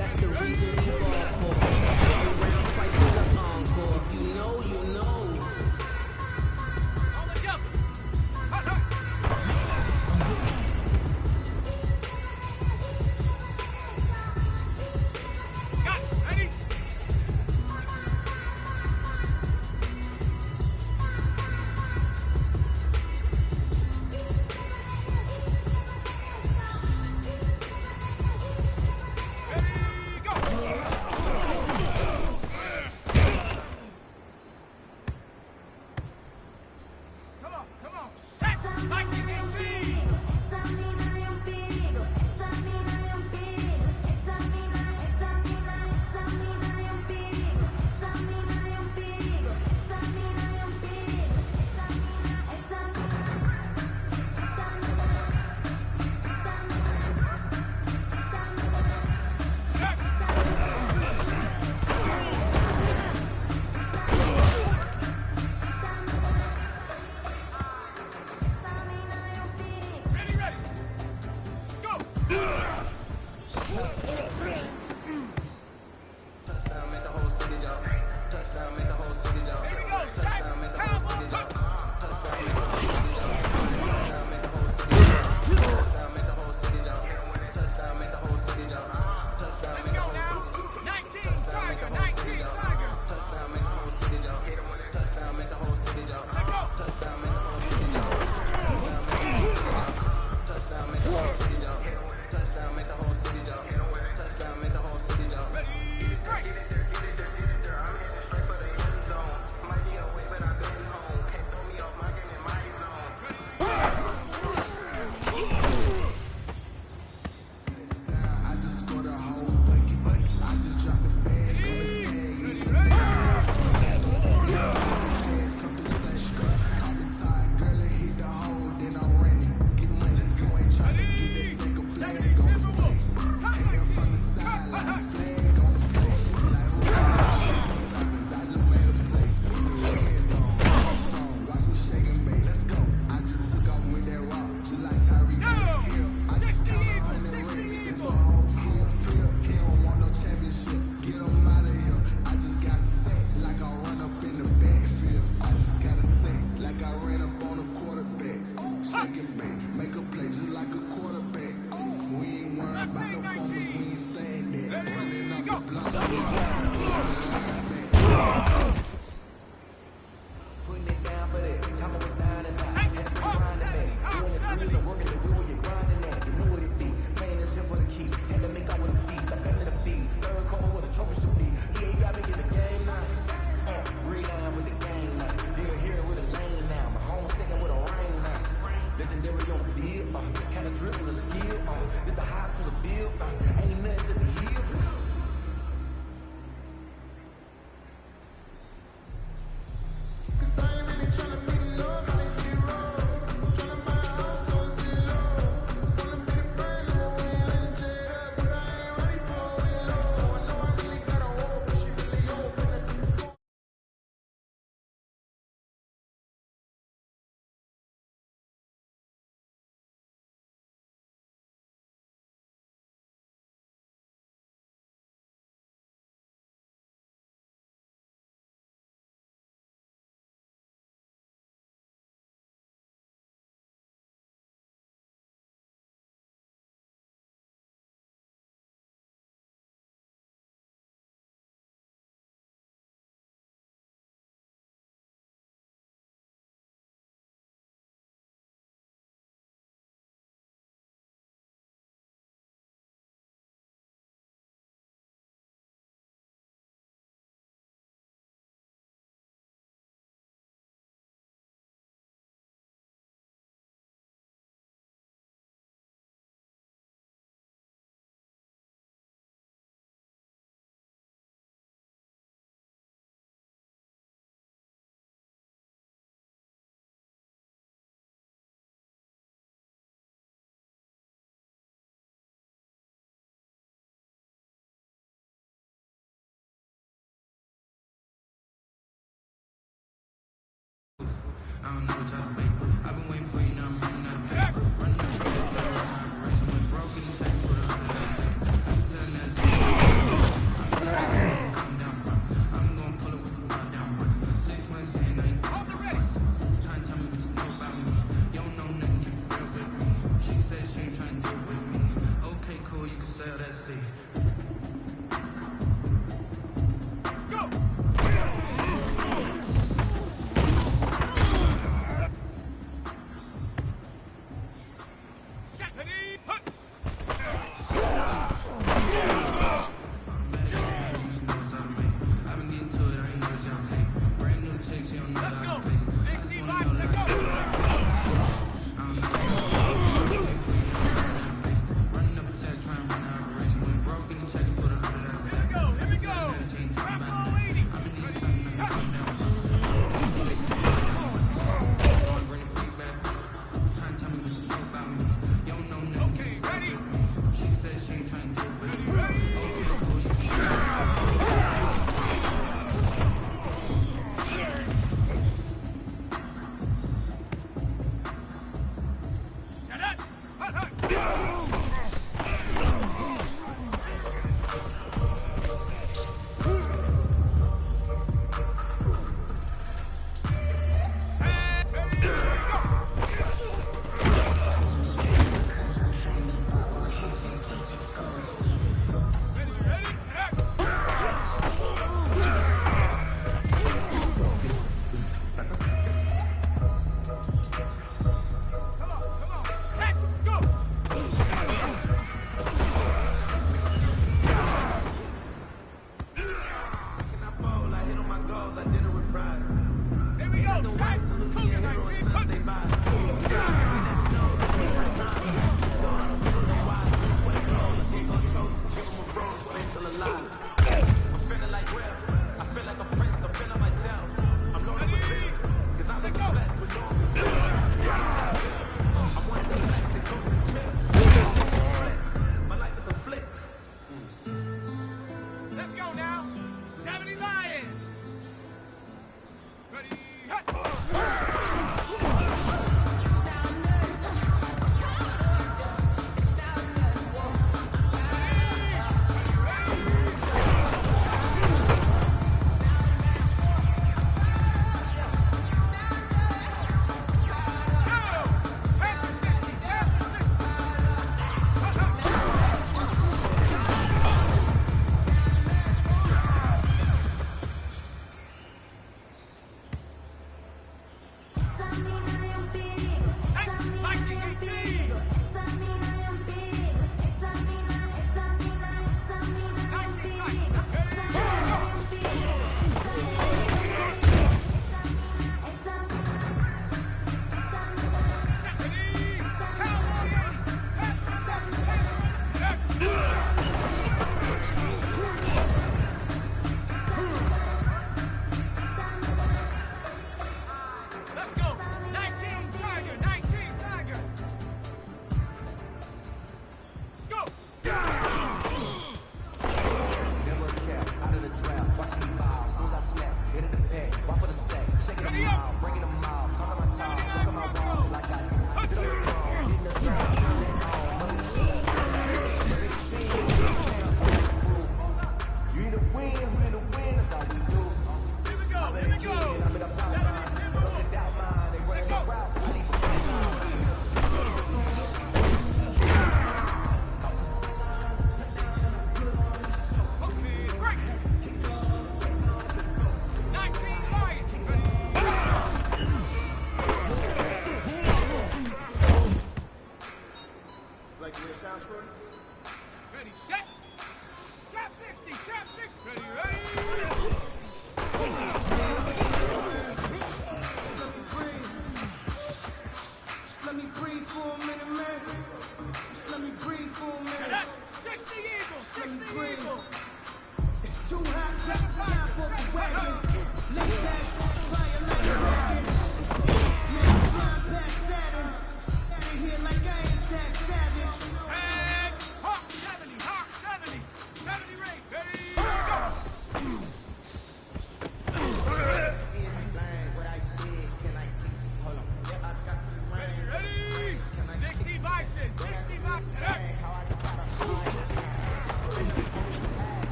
That's the reason we fall for. Around twice with the encore. If you know.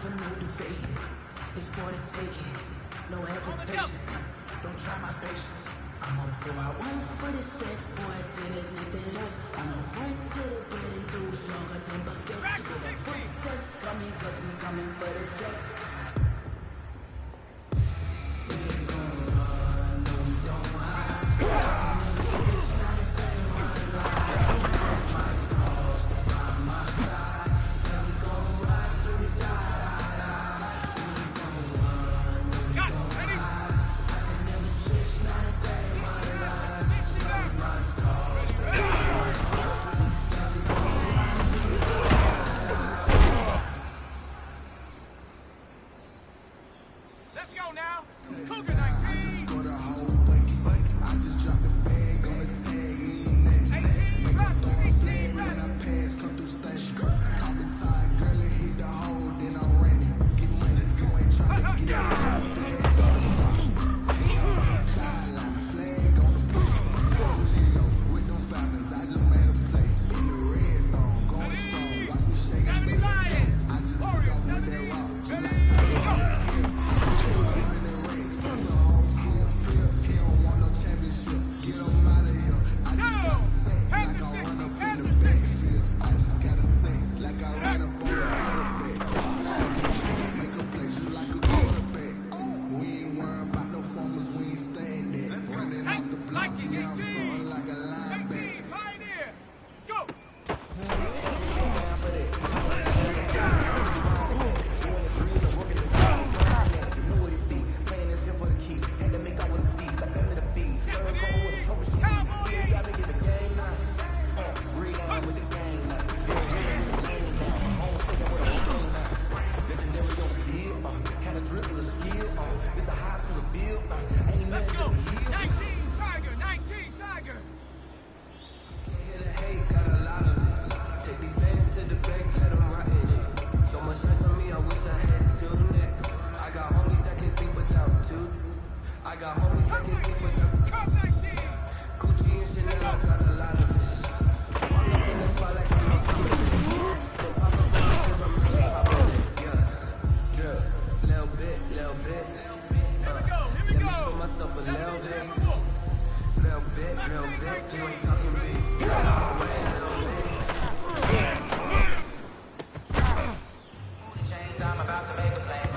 for no debate. It's for the taking, no hesitation. Don't try my patience. I'm gonna go out one for the set, boy, till there's nothing left. I'm gonna run to the bed until we all got them buckets. Footsteps coming, cause we coming for the check. We ain't gonna run, no, we don't hide. It's not a thing, one life. My cause by my side. And we gon' ride till we die. We ain't gonna run, no, we don't hide. I can never switch, not a thing. Let's go now. Cougar 19. Go the whole bucket. I just dropped the bag on the tag. 18, rock, 18, When rock. I pass, come through station. Call me tired, girl, and hit the hole, then I'm running. Get money, you ain't trying to get it. Sideline, flag on the book. Leo, with them Falcons, I just made a play. In the red zone, going strong. Watch me shake it, baby. I just took off with that rock. Just like Tyler. He don't want no championship. Get him out of here. I just gotta say, like I run up in the backfield. I just gotta say, like I run up on the quarterback. Make a play just like a quarterback. We ain't worried about no formers, we ain't staying there. Running off the block, now I'm something like a linebacker. 18, Pioneer. Go. Let's go. 19, Tiger. 19, Tiger. Take these bands to the bank, let them rock it. So much stress on me, I wish I had two necks. I got homies that can sleep without two. I got homies that can sleep without Cup 19. Gucci and Chanel, I got a lot of fish. All up in the spot like I'm a competition. So pop up because I'm really poppin'. Yeah, drip, little bit. Here we go. Here we Let me go. put myself a little bit. Little bit, you ain't talking big. Change, I'm about to make a play.